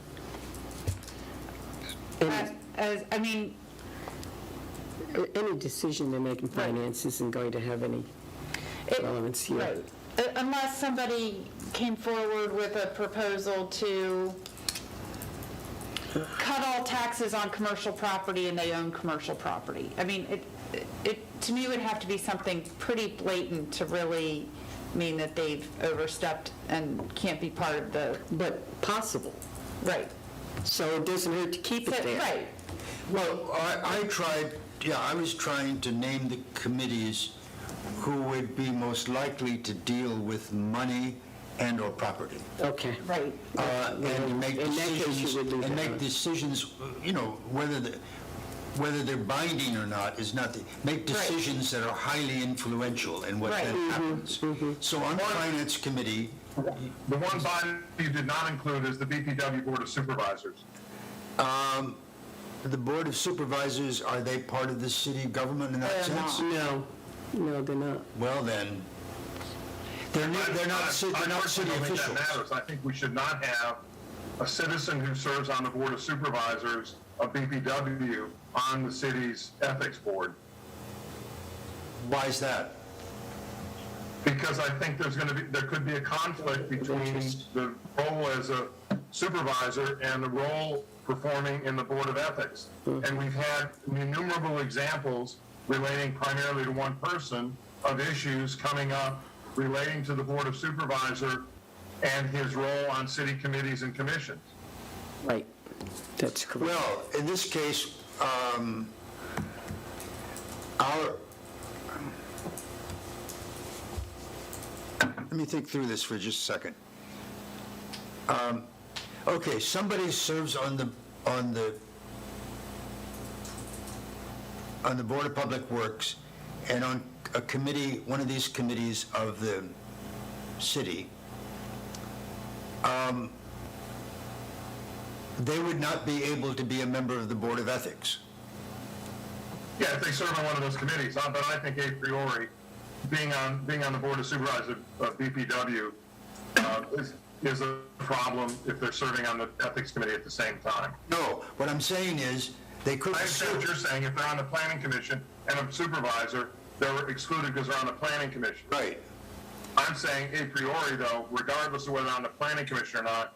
Any decision they make in finance isn't going to have any relevance here. Right. Unless somebody came forward with a proposal to cut all taxes on commercial property and they own commercial property. I mean, it to me would have to be something pretty blatant to really mean that they've overstepped and can't be part of the... But possible. Right. So it doesn't hurt to keep it there. Right. Well, I was trying to name the committees who would be most likely to deal with money and or property. Okay. Right. And make In that case, decisions, you would leave and that make out. decisions, whether they're binding or not is not, make decisions that are highly influential in what Right. then happens. So on the Finance Committee, The one body you did not include is the BPW Board of Supervisors. the Board of Supervisors, are they part of the city government in that They're sense? not. No, they're not. Well, then, they're not city I personally don't think that officials. matters. I think we should not have a citizen who serves on the Board of Supervisors of BPW on the city's ethics board. Why is that? Because I think there could be a conflict between the role as a supervisor and the role performing in the Board of Ethics. And we've had innumerable examples relating primarily to one person of issues coming up relating to the Board of Supervisor and his role on city committees and commissions. Right. That's correct. Well, in this case, let me think through this for just a second. Okay, somebody serves on the Board of Public Works and on a committee, one of these committees of the city. they would not be able to be a member of the Board of Ethics. Yeah, if they serve on one of those committees, but I think a priori, being on the Board of Supervisors of BPW is a problem if they're serving on the Ethics Committee at the same time. No, what I'm saying is, they couldn't I understand what serve. you're saying. If they're on the Planning Commission and a supervisor, they're excluded because they're on the Planning Commission. Right. I'm saying a priori, though, regardless of whether they're on the Planning Commission or not,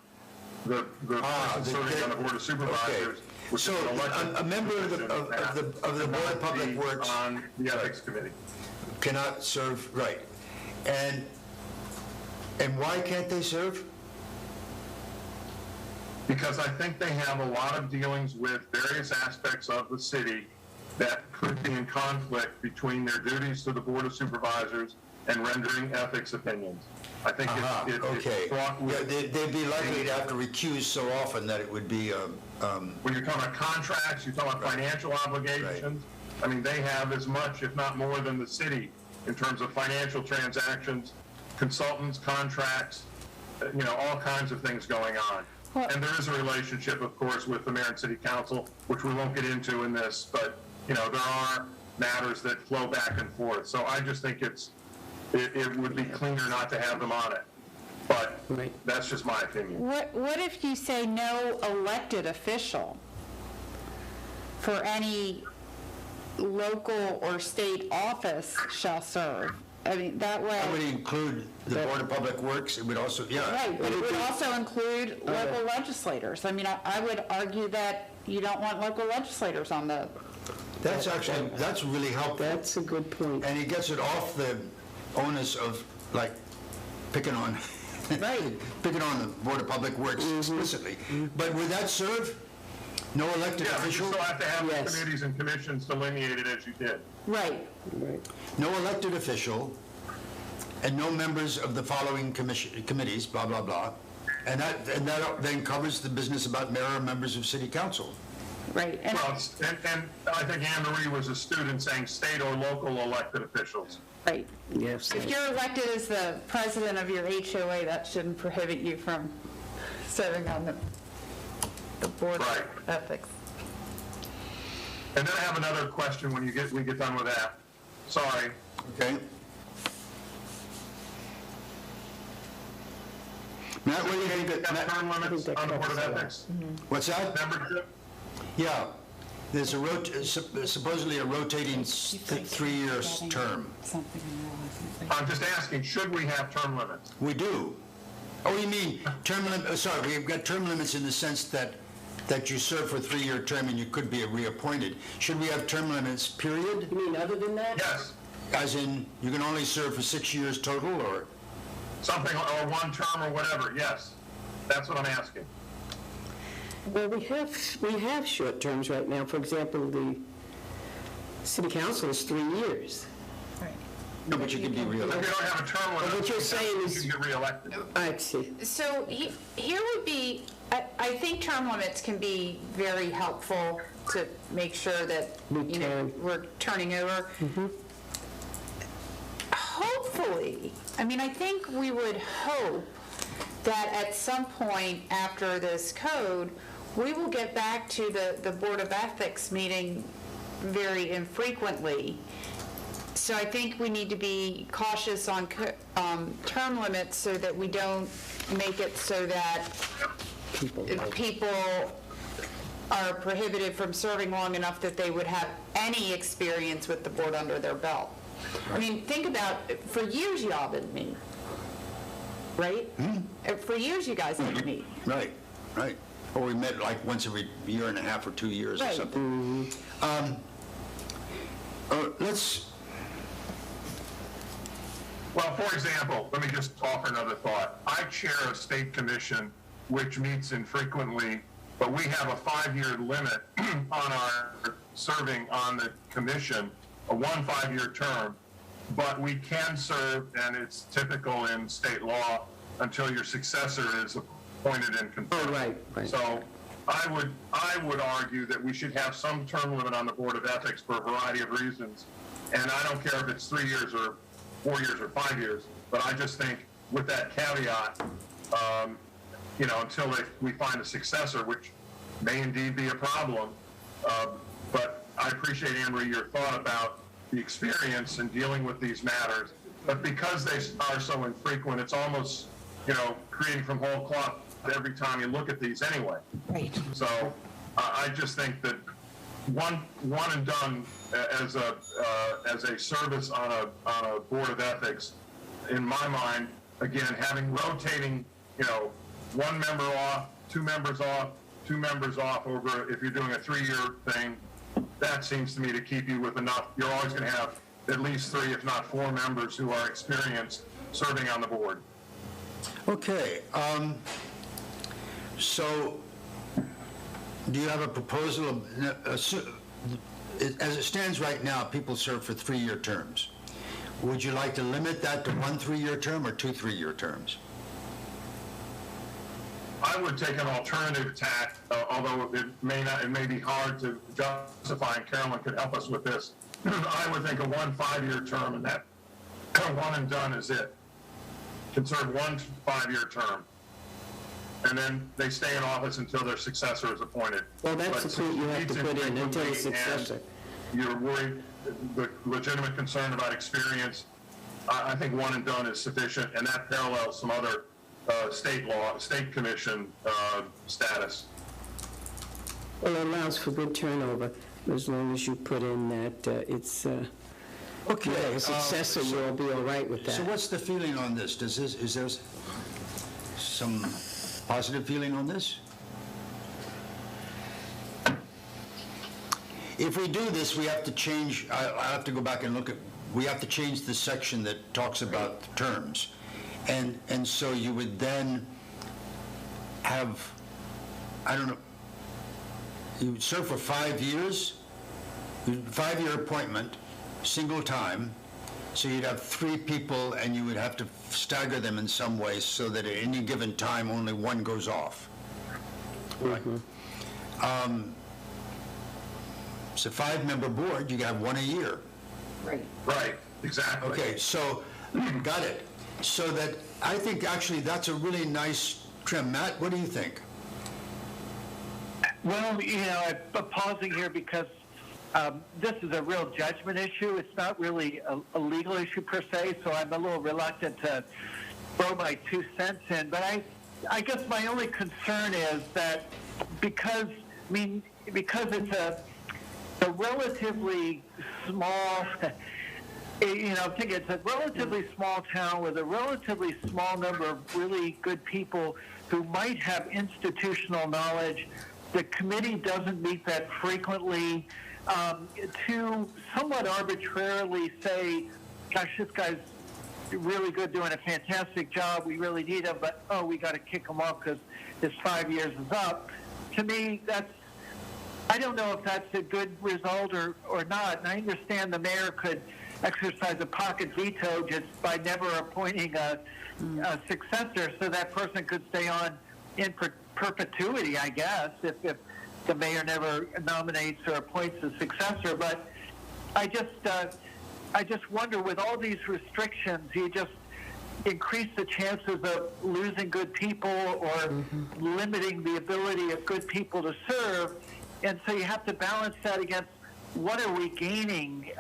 the person serving on the Board of Supervisors, which So, is an elected a member of the Board of Public be Works on the Ethics Committee. cannot serve, right. And why can't they serve? Because I think they have a lot of dealings with various aspects of the city that could be in conflict between their duties to the Board of Supervisors and rendering ethics opinions. I think Okay. it's fraught Yeah, with, they'd be likely to have to recuse so often that it would be, when you're talking about contracts, you're talking about financial obligations. I mean, they have as much, if not more, than the city in terms of financial transactions, consultants, contracts, all kinds of things going on. And there is a relationship, of course, with the mayor and city council, which we won't get into in this, but, there are matters that flow back and forth. So I just think it would be cleaner not to have them on it. But Right. that's just my opinion. What if you say no elected official for any local or state office shall serve? I mean, that way. that would include the Board of Public Works, it would also, yeah. Right, but it would also include local legislators. I mean, I would argue that you don't want local legislators on the, That's really helpful. That's a good point. And he gets it off the onus of, like, picking on the Board of Public Works explicitly. But would that serve? No elected Yeah, but you official? still have to have the Yes. committees and commissions delineated as you did. right. Right. No elected official, and no members of the following committees, blah, blah, blah. And that then covers the business about mayor or members of city council. Right, and Well, and I think Anne Marie was astute in saying state or local elected officials. right. Yes. If you're elected as the president of your HOA, that shouldn't prohibit you from serving on the board Right. of ethics. And then I have another question when we get done with that. Sorry. Okay? Matt, what do you think? Have term limits that on the Board of covers that. Ethics? What's that? Membership? Yeah. There's supposedly a rotating 3-year term. Something I'm just asking, should we have term limits? We do. Oh, you mean term limit, sorry, we've got term limits in the sense that you serve for a 3-year term and you could be reappointed. Should we have term limits, period? You mean other than that? Yes. As in, you can only serve for 6 years total, or? Something, or one term or whatever, yes. That's what I'm asking. Well, we have short terms right now. For example, the city council is 3 years. No, but you can be If you reelected. don't have a term limit, what you're saying is- you can get reelected. I see. So here would be, I think term limits can be very helpful to make sure that, we're turning over. Hopefully, I mean, I think we would hope that at some point after this code, we will get back to the Board of Ethics meeting very infrequently. So I think we need to be cautious on term limits so that we don't make it so that people are prohibited from serving long enough that they would have any experience with the board under their belt. I mean, think about, for years y'all didn't meet, right? For years you guys didn't meet. Right, right. Or we met like once every year and a half or 2 years or Right. something. Let's, Well, for example, let me just offer another thought. I chair a state commission which meets infrequently, but we have a 5-year limit on our serving on the commission, a 5-year term, but we can serve, and it's typical in state law, until your successor is appointed and confirmed. Oh, right. So I would argue that we should have some term limit on the Board of Ethics for a variety of reasons. And I don't care if it's 3 years or 4 years or 5 years, but I just think with that caveat, until we find a successor, which may indeed be a problem. But I appreciate, Anne Marie, your thought about the experience in dealing with these matters. But because they are so infrequent, it's almost, creating from whole cloth every time you look at these anyway. Right. So I just think that one and done as a service on a board of ethics, in my mind, again, having rotating, one member off, 2 members off, 2 members off over, if you're doing a 3-year thing, that seems to me to keep you with enough. You're always going to have at least 3, if not 4 members who are experienced serving on the board. Okay, so do you have a proposal as it stands right now, people serve for 3-year terms. Would you like to limit that to 1 3-year term or 2 3-year terms? I would take an alternative tack, although it may be hard to justify, and Carolyn could help us with this. I would think a 1 5-year term, and that one and done is it. Can serve 1 5-year term, and then they stay in office until their successor is appointed. Well, that's But the point you have to since put in, until the and successor. You're worried, the legitimate concern about experience, I think 1 and done is sufficient, and that parallels some other state commission status. Well, it allows for good turnover, as long as you put in that it's, Okay. a successor, you'll be all right with So that. what's the feeling on this? Is there some positive feeling on this? If we do this, we have to change, I'll have to go back and look at, we have to change the section that talks about the terms. And so you would then have, I don't know, you would serve for 5 years, 5-year appointment, single time, so you'd have 3 people and you would have to stagger them in some way so that at any given time only 1 goes off. Right. It's a 5-member board, you have 1 a year. Right, exactly. Okay, so, got it. So that, I think actually that's a really nice trim. Matt, what do you think? Well, I'm pausing here because this is a real judgment issue. It's not really a legal issue per se, so I'm a little reluctant to throw my 2 cents in. But I guess my only concern is that because it's a relatively small, I'm thinking it's a relatively small town with a relatively small number of really good people who might have institutional knowledge. The committee doesn't meet that frequently. To somewhat arbitrarily say, gosh, this guy's really good, doing a fantastic job, we really need him, but, we got to kick him off because his 5 years is up. To me, I don't know if that's a good result or not. And I understand the mayor could exercise a pocket veto just by never appointing a successor, so that person could stay on in perpetuity, I guess, if the mayor never nominates or appoints a successor. But I just wonder, with all these restrictions, you just increase the chances of losing good people or limiting the ability of good people to serve. And so you have to balance that against what are we gaining?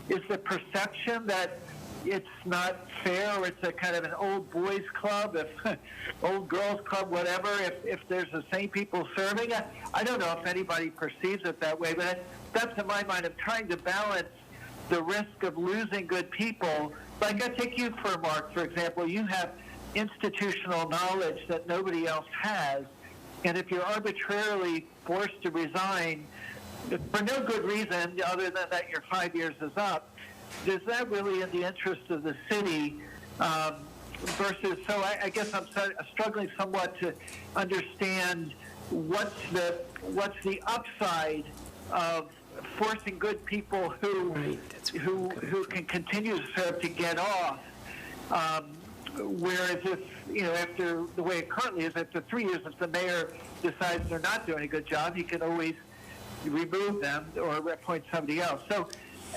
Is the perception that it's not fair, or it's a kind of an old boys club, old girls club, whatever, if there's the same people serving? I don't know if anybody perceives it that way, but that's in my mind of trying to balance the risk of losing good people. Like, I take you, Mark, for example. You have institutional knowledge that nobody else has, and if you're arbitrarily forced to resign for no good reason other than that your 5 years is up, is that really in the interest of the city? Versus, so I guess I'm struggling somewhat to understand what's the upside of forcing good people who can continue to serve to get off. Whereas after the way it currently is, after 3 years, if the mayor decides they're not doing a good job, he can always remove them or appoint somebody else. So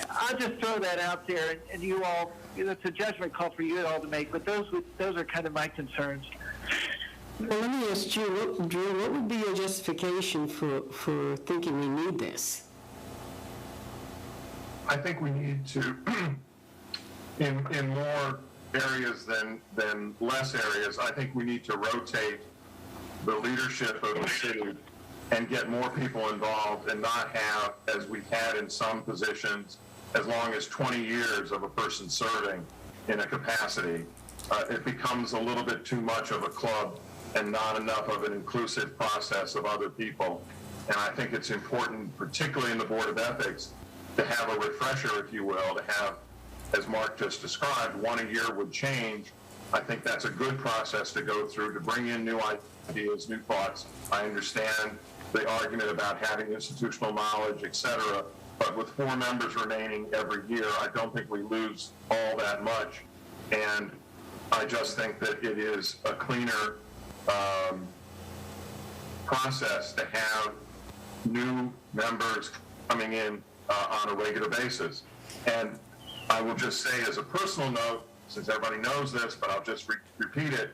I'll just throw that out there, and you all, it's a judgment call for you all to make, but those are kind of my concerns. Well, let me ask Drew, what would be your justification for thinking we need this? I think we need to, in more areas than less areas, I think we need to rotate the leadership of the city and get more people involved and not have, as we've had in some positions, as long as 20 years of a person serving in a capacity. It becomes a little bit too much of a club and not enough of an inclusive process of other people. And I think it's important, particularly in the Board of Ethics, to have a refresher, if you will, to have, as Mark just described, one a year would change. I think that's a good process to go through, to bring in new ideas, new thoughts. I understand the argument about having institutional knowledge, et cetera, but with 4 members remaining every year, I don't think we lose all that much. And I just think that it is a cleaner process to have new members coming in on a regular basis. And I will just say as a personal note, since everybody knows this, but I'll just repeat it,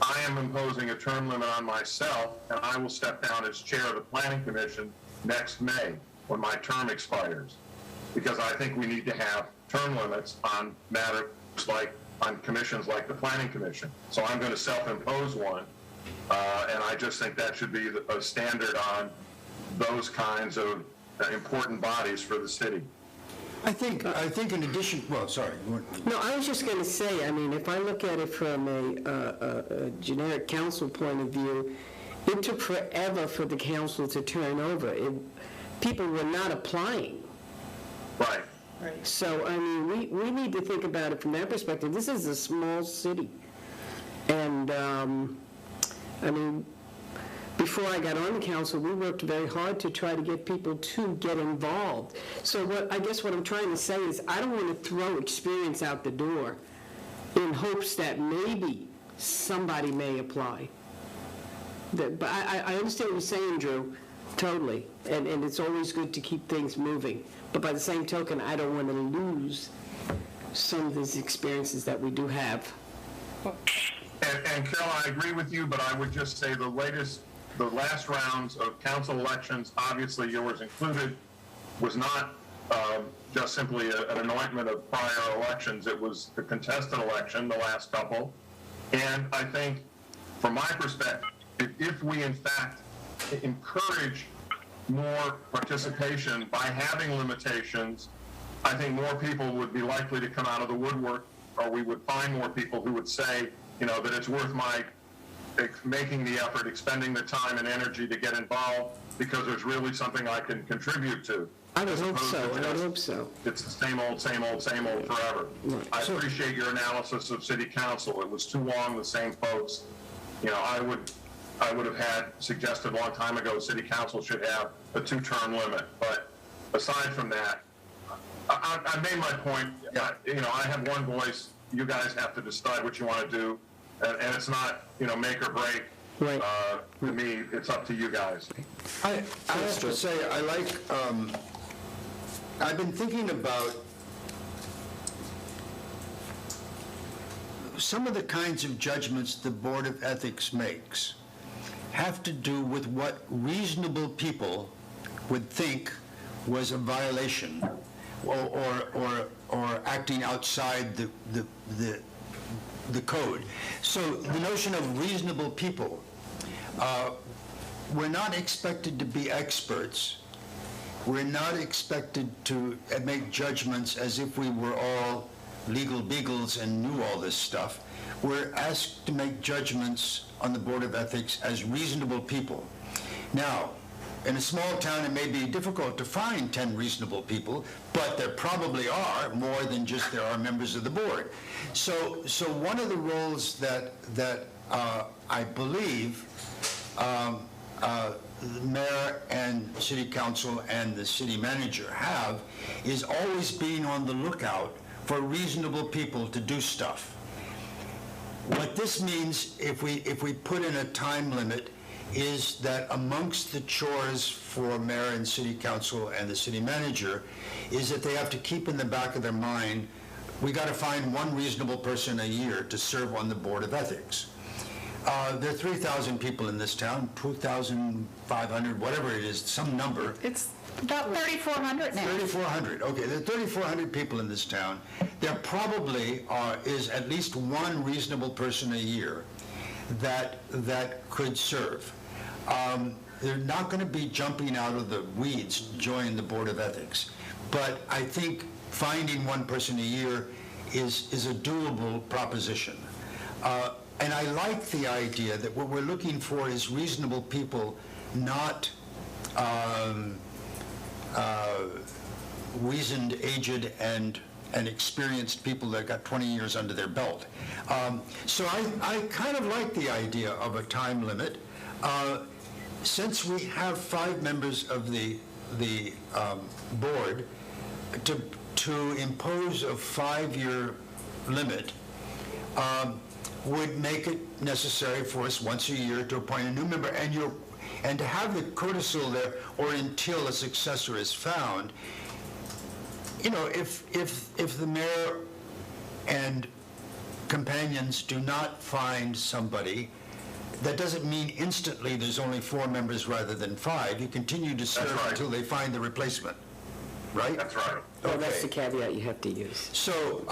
I am imposing a term limit on myself, and I will step down as chair of the Planning Commission next May when my term expires, because I think we need to have term limits on matters like, on commissions like the Planning Commission. So I'm going to self-impose one, and I just think that should be a standard on those kinds of important bodies for the city. I think in addition, well, sorry. No, I was just going to say, I mean, if I look at it from a generic council point of view, it took forever for the council to turn over. People were not applying. Right. Right. So, I mean, we need to think about it from that perspective. This is a small city. And, I mean, before I got on the council, we worked very hard to try to get people to get involved. So I guess what I'm trying to say is I don't want to throw experience out the door in hopes that maybe somebody may apply. But I understand what you're saying, Drew, totally. And it's always good to keep things moving. But by the same token, I don't want to lose some of these experiences that we do have. And Carol, I agree with you, but I would just say the last rounds of council elections, obviously yours included, was not just simply an anointment of prior elections. It was a contested election, the last couple. And I think, from my perspective, if we in fact encourage more participation by having limitations, I think more people would be likely to come out of the woodwork, or we would find more people who would say, that it's worth my making the effort, expending the time and energy to get involved because there's really something I can contribute to. I would hope so. It's the same old forever. Right. I appreciate your analysis of city council. It was too long, the same folks. I would have had suggested a long time ago city council should have a 2-term limit. But aside from that, I made my point. I have one voice. You guys have to decide what you want to do. And it's not, make or break. Right. To me, it's up to you guys. I have to say, I've been thinking about some of the kinds of judgments the Board of Ethics makes have to do with what reasonable people would think was a violation or acting outside the code. So the notion of reasonable people, we're not expected to be experts. We're not expected to make judgments as if we were all legal beagles and knew all this stuff. We're asked to make judgments on the Board of Ethics as reasonable people. Now, in a small town, it may be difficult to find 10 reasonable people, but there probably are more than just there are members of the board. So one of the roles that I believe the mayor and city council and the city manager have is always being on the lookout for reasonable people to do stuff. What this means, if we put in a time limit, is that amongst the chores for mayor and city council and the city manager is that they have to keep in the back of their mind, we got to find one reasonable person a year to serve on the Board of Ethics. There are 3,000 people in this town, 2,500, whatever it is, some number. It's about 3,400 now. 3,400, okay, there are 3,400 people in this town. There probably is at least one reasonable person a year that could serve. They're not going to be jumping out of the weeds to join the Board of Ethics, but I think finding one person a year is a doable proposition. And I like the idea that what we're looking for is reasonable people, not weazened, aged, and experienced people that got 20 years under their belt. So I kind of like the idea of a time limit. Since we have 5 members of the board, to impose a 5-year limit would make it necessary for us once a year to appoint a new member, and to have the codicil there, or until a successor is found. You know, if the mayor and companions do not find somebody, that doesn't mean instantly there's only 4 members rather than 5. You continue to serve right. until they find the replacement, right? That's right. Well, that's the Okay. caveat you have to use. So,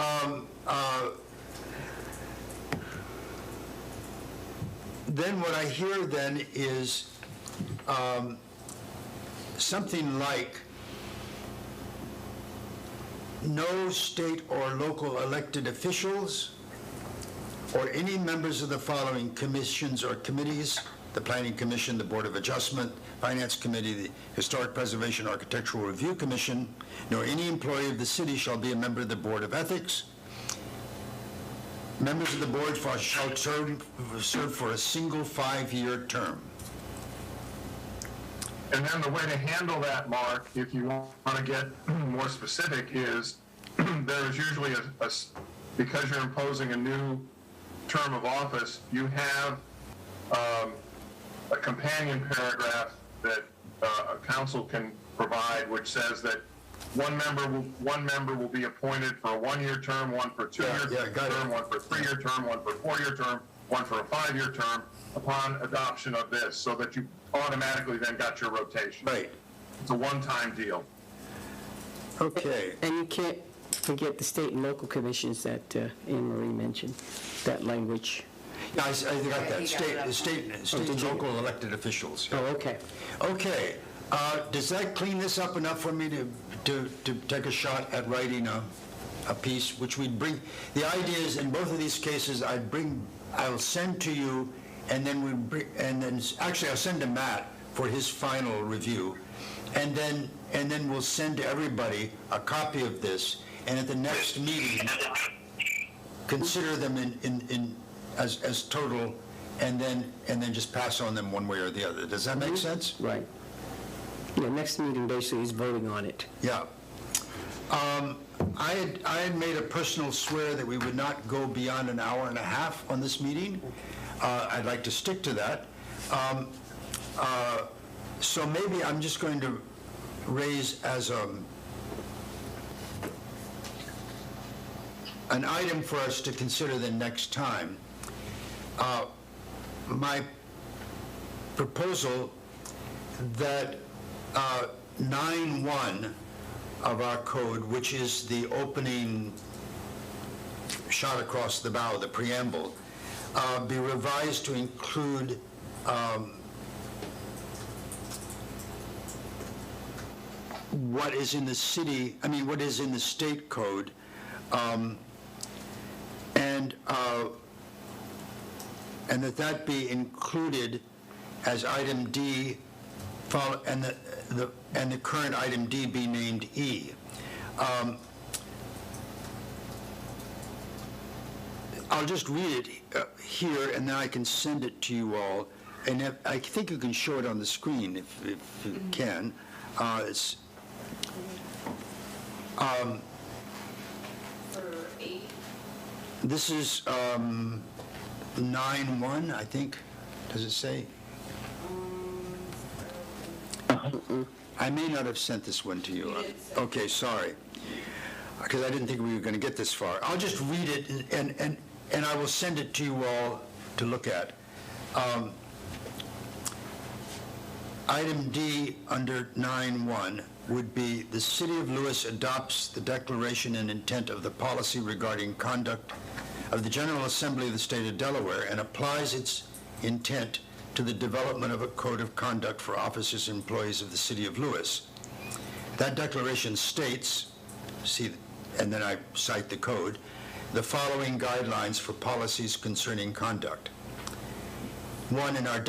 then what I hear then is something like no state or local elected officials or any members of the following commissions or committees: the Planning Commission, the Board of Adjustment, Finance Committee, the Historic Preservation Architectural Review Commission, nor any employee of the city shall be a member of the Board of Ethics. Members of the board shall serve for a single 5-year term. And then the way to handle that, Mark, if you want to get more specific, is there is usually because you're imposing a new term of office, you have a companion paragraph that a council can provide, which says that one member will be appointed for a 1-year term, one for a 2-year term, one for a 3-year term, one for a 4-year term, one for a 5-year term, upon adoption of this, so that you automatically then got your rotation. Right. It's a one-time deal. Okay. And you can't forget the state and local commissions that Anne Marie mentioned, that language. Yeah, I got that. You got State that. and local elected officials. Oh, okay. Okay. Does that clean this up enough for me to take a shot at writing a piece, which we'd bring? The idea is, in both of these cases, I'll send to you, and then actually I'll send to Matt for his final review, and then we'll send to everybody a copy of this, and at the next meeting, consider them as total, and then just pass on them one way or the other. Does that make sense? Right. Yeah, next meeting basically is voting on it. Yeah. I had made a personal swear that we would not go beyond an hour and a half on this meeting. I'd like to stick to that. So maybe I'm just going to raise as an item for us to consider the next time, my proposal that 9.1 of our code, which is the opening shot across the bow, the preamble, be revised to include what is in the what is in the state code, and that be included as item D, and the current item D be named E. I'll just read it here, and then I can send it to you all. And I think you can show it on the screen if you can. It's For 8, this is 9.1, I think. Does it say? I may not have sent this one to you. You did send Okay, sorry, because I didn't think we were going to get this far. I'll just read it, and I will send it to you all to look at. Item D under 9.1 would be, the City of Lewis adopts the declaration and intent of the policy regarding conduct of the General Assembly of the State of Delaware and applies its intent to the development of a code of conduct for officers and employees of the City of Lewis. That declaration states, see, and then I cite the code, the following guidelines for policies concerning conduct. One, in our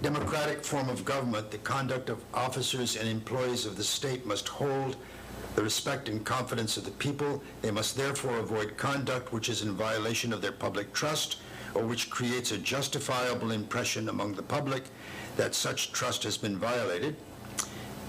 democratic form of government, the conduct of officers and employees of the state must hold the respect and confidence of the people. They must therefore avoid conduct which is in violation of their public trust or which creates a justifiable impression among the public that such trust has been violated.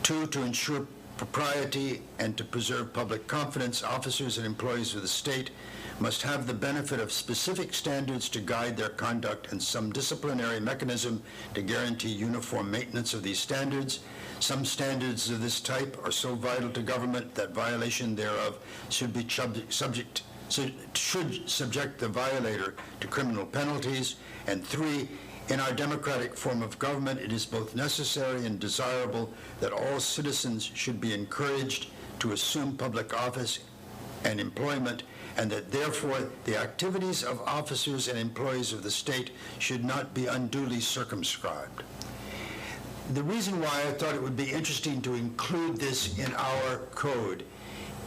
Two, to ensure propriety and to preserve public confidence, officers and employees of the state must have the benefit of specific standards to guide their conduct and some disciplinary mechanism to guarantee uniform maintenance of these standards. Some standards of this type are so vital to government that violation thereof should subject the violator to criminal penalties. And three, in our democratic form of government, it is both necessary and desirable that all citizens should be encouraged to assume public office and employment, and that therefore the activities of officers and employees of the state should not be unduly circumscribed. The reason why I thought it would be interesting to include this in our code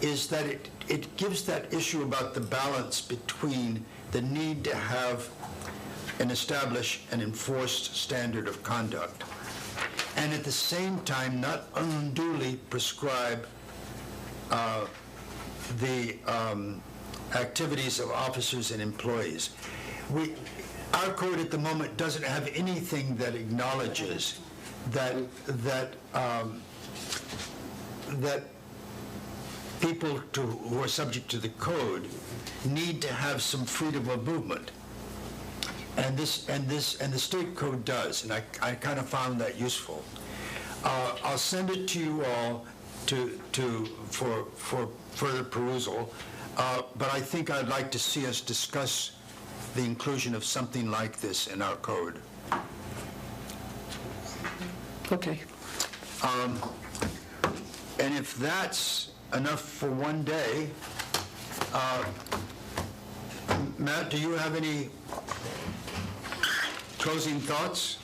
is that it gives that issue about the balance between the need to have and establish an enforced standard of conduct, and at the same time not unduly prescribe the activities of officers and employees. Our code at the moment doesn't have anything that acknowledges that people who are subject to the code need to have some freedom of movement. And the state code does, and I kind of found that useful. I'll send it to you all for further perusal, but I think I'd like to see us discuss the inclusion of something like this in our code. Okay. And if that's enough for one day, Matt, do you have any closing thoughts?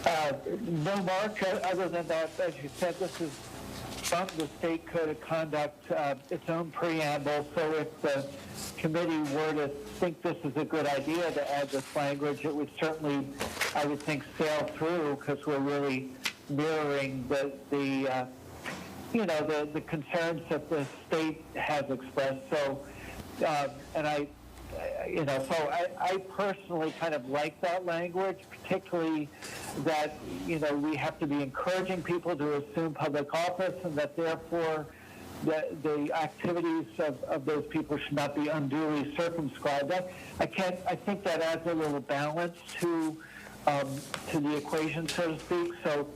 No, Mark, other than that, as you said, this is from the State Code of Conduct, its own preamble, so if the committee were to think this is a good idea to add this language, it would certainly, I would think, sail through, because we're really mirroring the concerns that the state has expressed. So, and I personally kind of like that language, particularly that, we have to be encouraging people to assume public office, and that therefore the activities of those people should not be unduly circumscribed. I think that adds a little balance to the equation, so to speak. So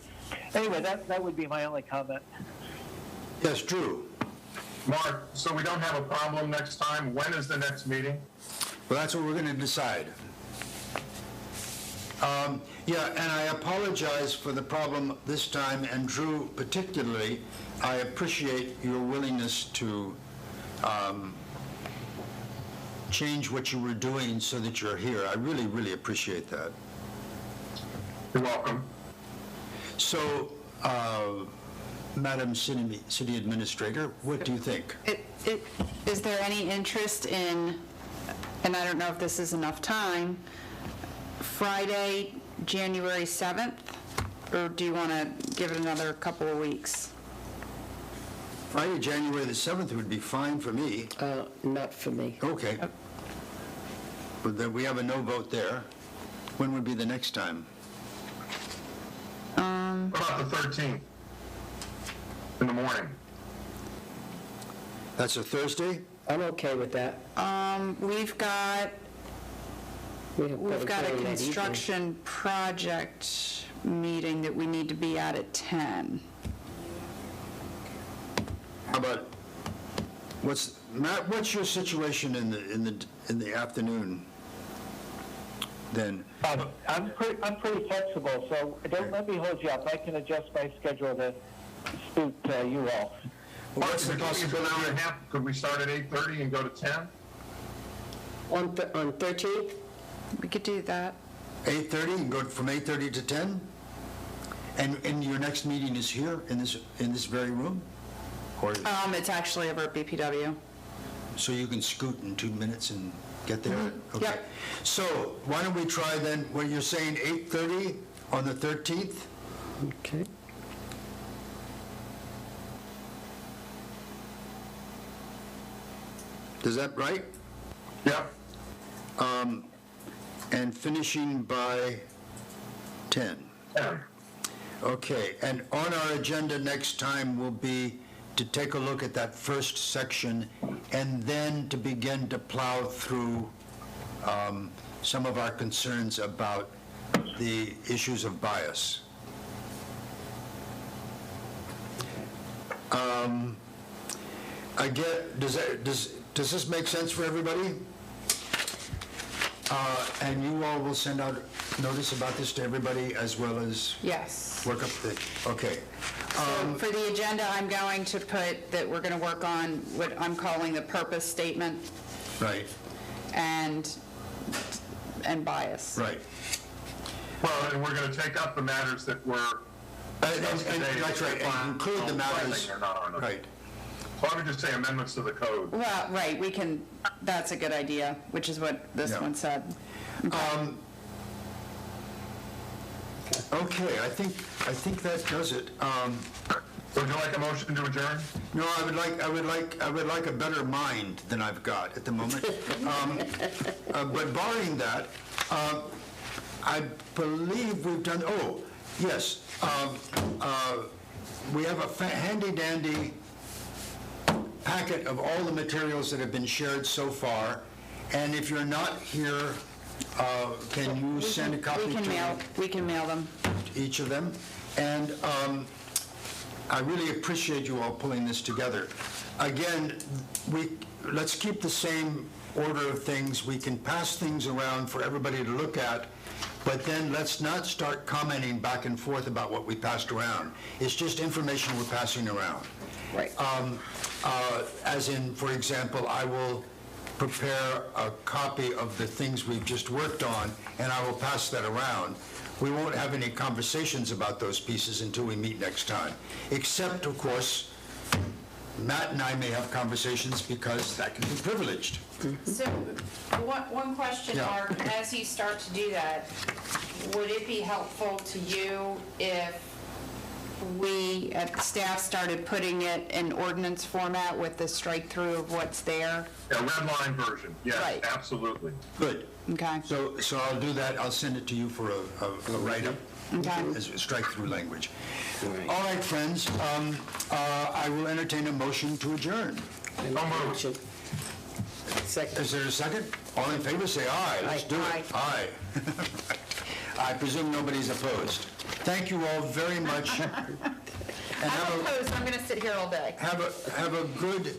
anyway, that would be my only comment. Yes, Drew. Mark, so we don't have a problem next time. When is the next meeting? Well, that's what we're going to decide. Yeah, and I apologize for the problem this time, and Drew particularly. I appreciate your willingness to change what you were doing so that you're here. I really, really appreciate that. You're welcome. So, Madam City Administrator, what do you think? Is there any interest in, and I don't know if this is enough time, Friday, January 7th, or do you want to give it another couple of weeks? Friday, January the 7th would be fine for me. Not for me. Okay. But then we have a no vote there. When would be the next time? What about the 13th? In the morning? That's a Thursday? I'm okay with that. We've got We have We've public got a hearing that evening. construction project meeting that we need to be at 10. How about, Matt, what's your situation in the afternoon? then, I'm pretty flexible, so don't let me hold you up. I can adjust my schedule to suit you all. what's the If it's an hour possibility? and a half, could we start at 8:30 and go to 10? On 13th? We could do that. 8:30, and go from 8:30 to 10? And your next meeting is here, in this very room? Or, It's actually over at BPW. so you can scoot in 2 minutes and get there? Okay. Yep. So, why don't we try then, what you're saying, 8:30 on the 13th? Okay. Is that right? Yep. And finishing by 10? 10. Okay, and on our agenda next time will be to take a look at that first section and then to begin to plow through some of our concerns about the issues of bias. I get, does this make sense for everybody? And you all will send out notice about this to everybody as well as Yes. work up the, okay. For the agenda, I'm going to put that we're going to work on what I'm calling the purpose statement Right, and bias. right. Well, and we're going to take up the matters that were discussed And today. that's right, and include the matters, They're not on the- right. So I would just say amendments to the code. Well, right, we can, that's a good idea, which is what this Yeah. one said. Okay, I think that does it. Would you like a motion to adjourn? No, I would like a better mind than I've got at the moment. But barring that, I believe we've done, oh, yes, we have a handy-dandy packet of all the materials that have been shared so far, and if you're not here, can you send a copy We can mail them. to each of them? And I really appreciate you all pulling this together. Again, let's keep the same order of things. We can pass things around for everybody to look at, but then let's not start commenting back and forth about what we passed around. It's just information we're passing around. Right. As in, for example, I will prepare a copy of the things we've just worked on, and I will pass that around. We won't have any conversations about those pieces until we meet next time, except, of course, Matt and I may have conversations because that can be privileged. So, one question, Yeah. Mark, as you start to do that, would it be helpful to you if we, at staff, started putting it in ordinance format with the strike-through of what's there? Yeah, red line version, yes, Right. absolutely. Good. Okay. So I'll do that. I'll send it to you for a write-up. Okay. As a strike-through language. All right, friends, I will entertain a motion to adjourn. So moved. Second. Is there a second? All in favor, say aye. Let's do it. Aye. I presume nobody's opposed. Thank you all very much. And I'm opposed, I'm going to sit here all day. have a good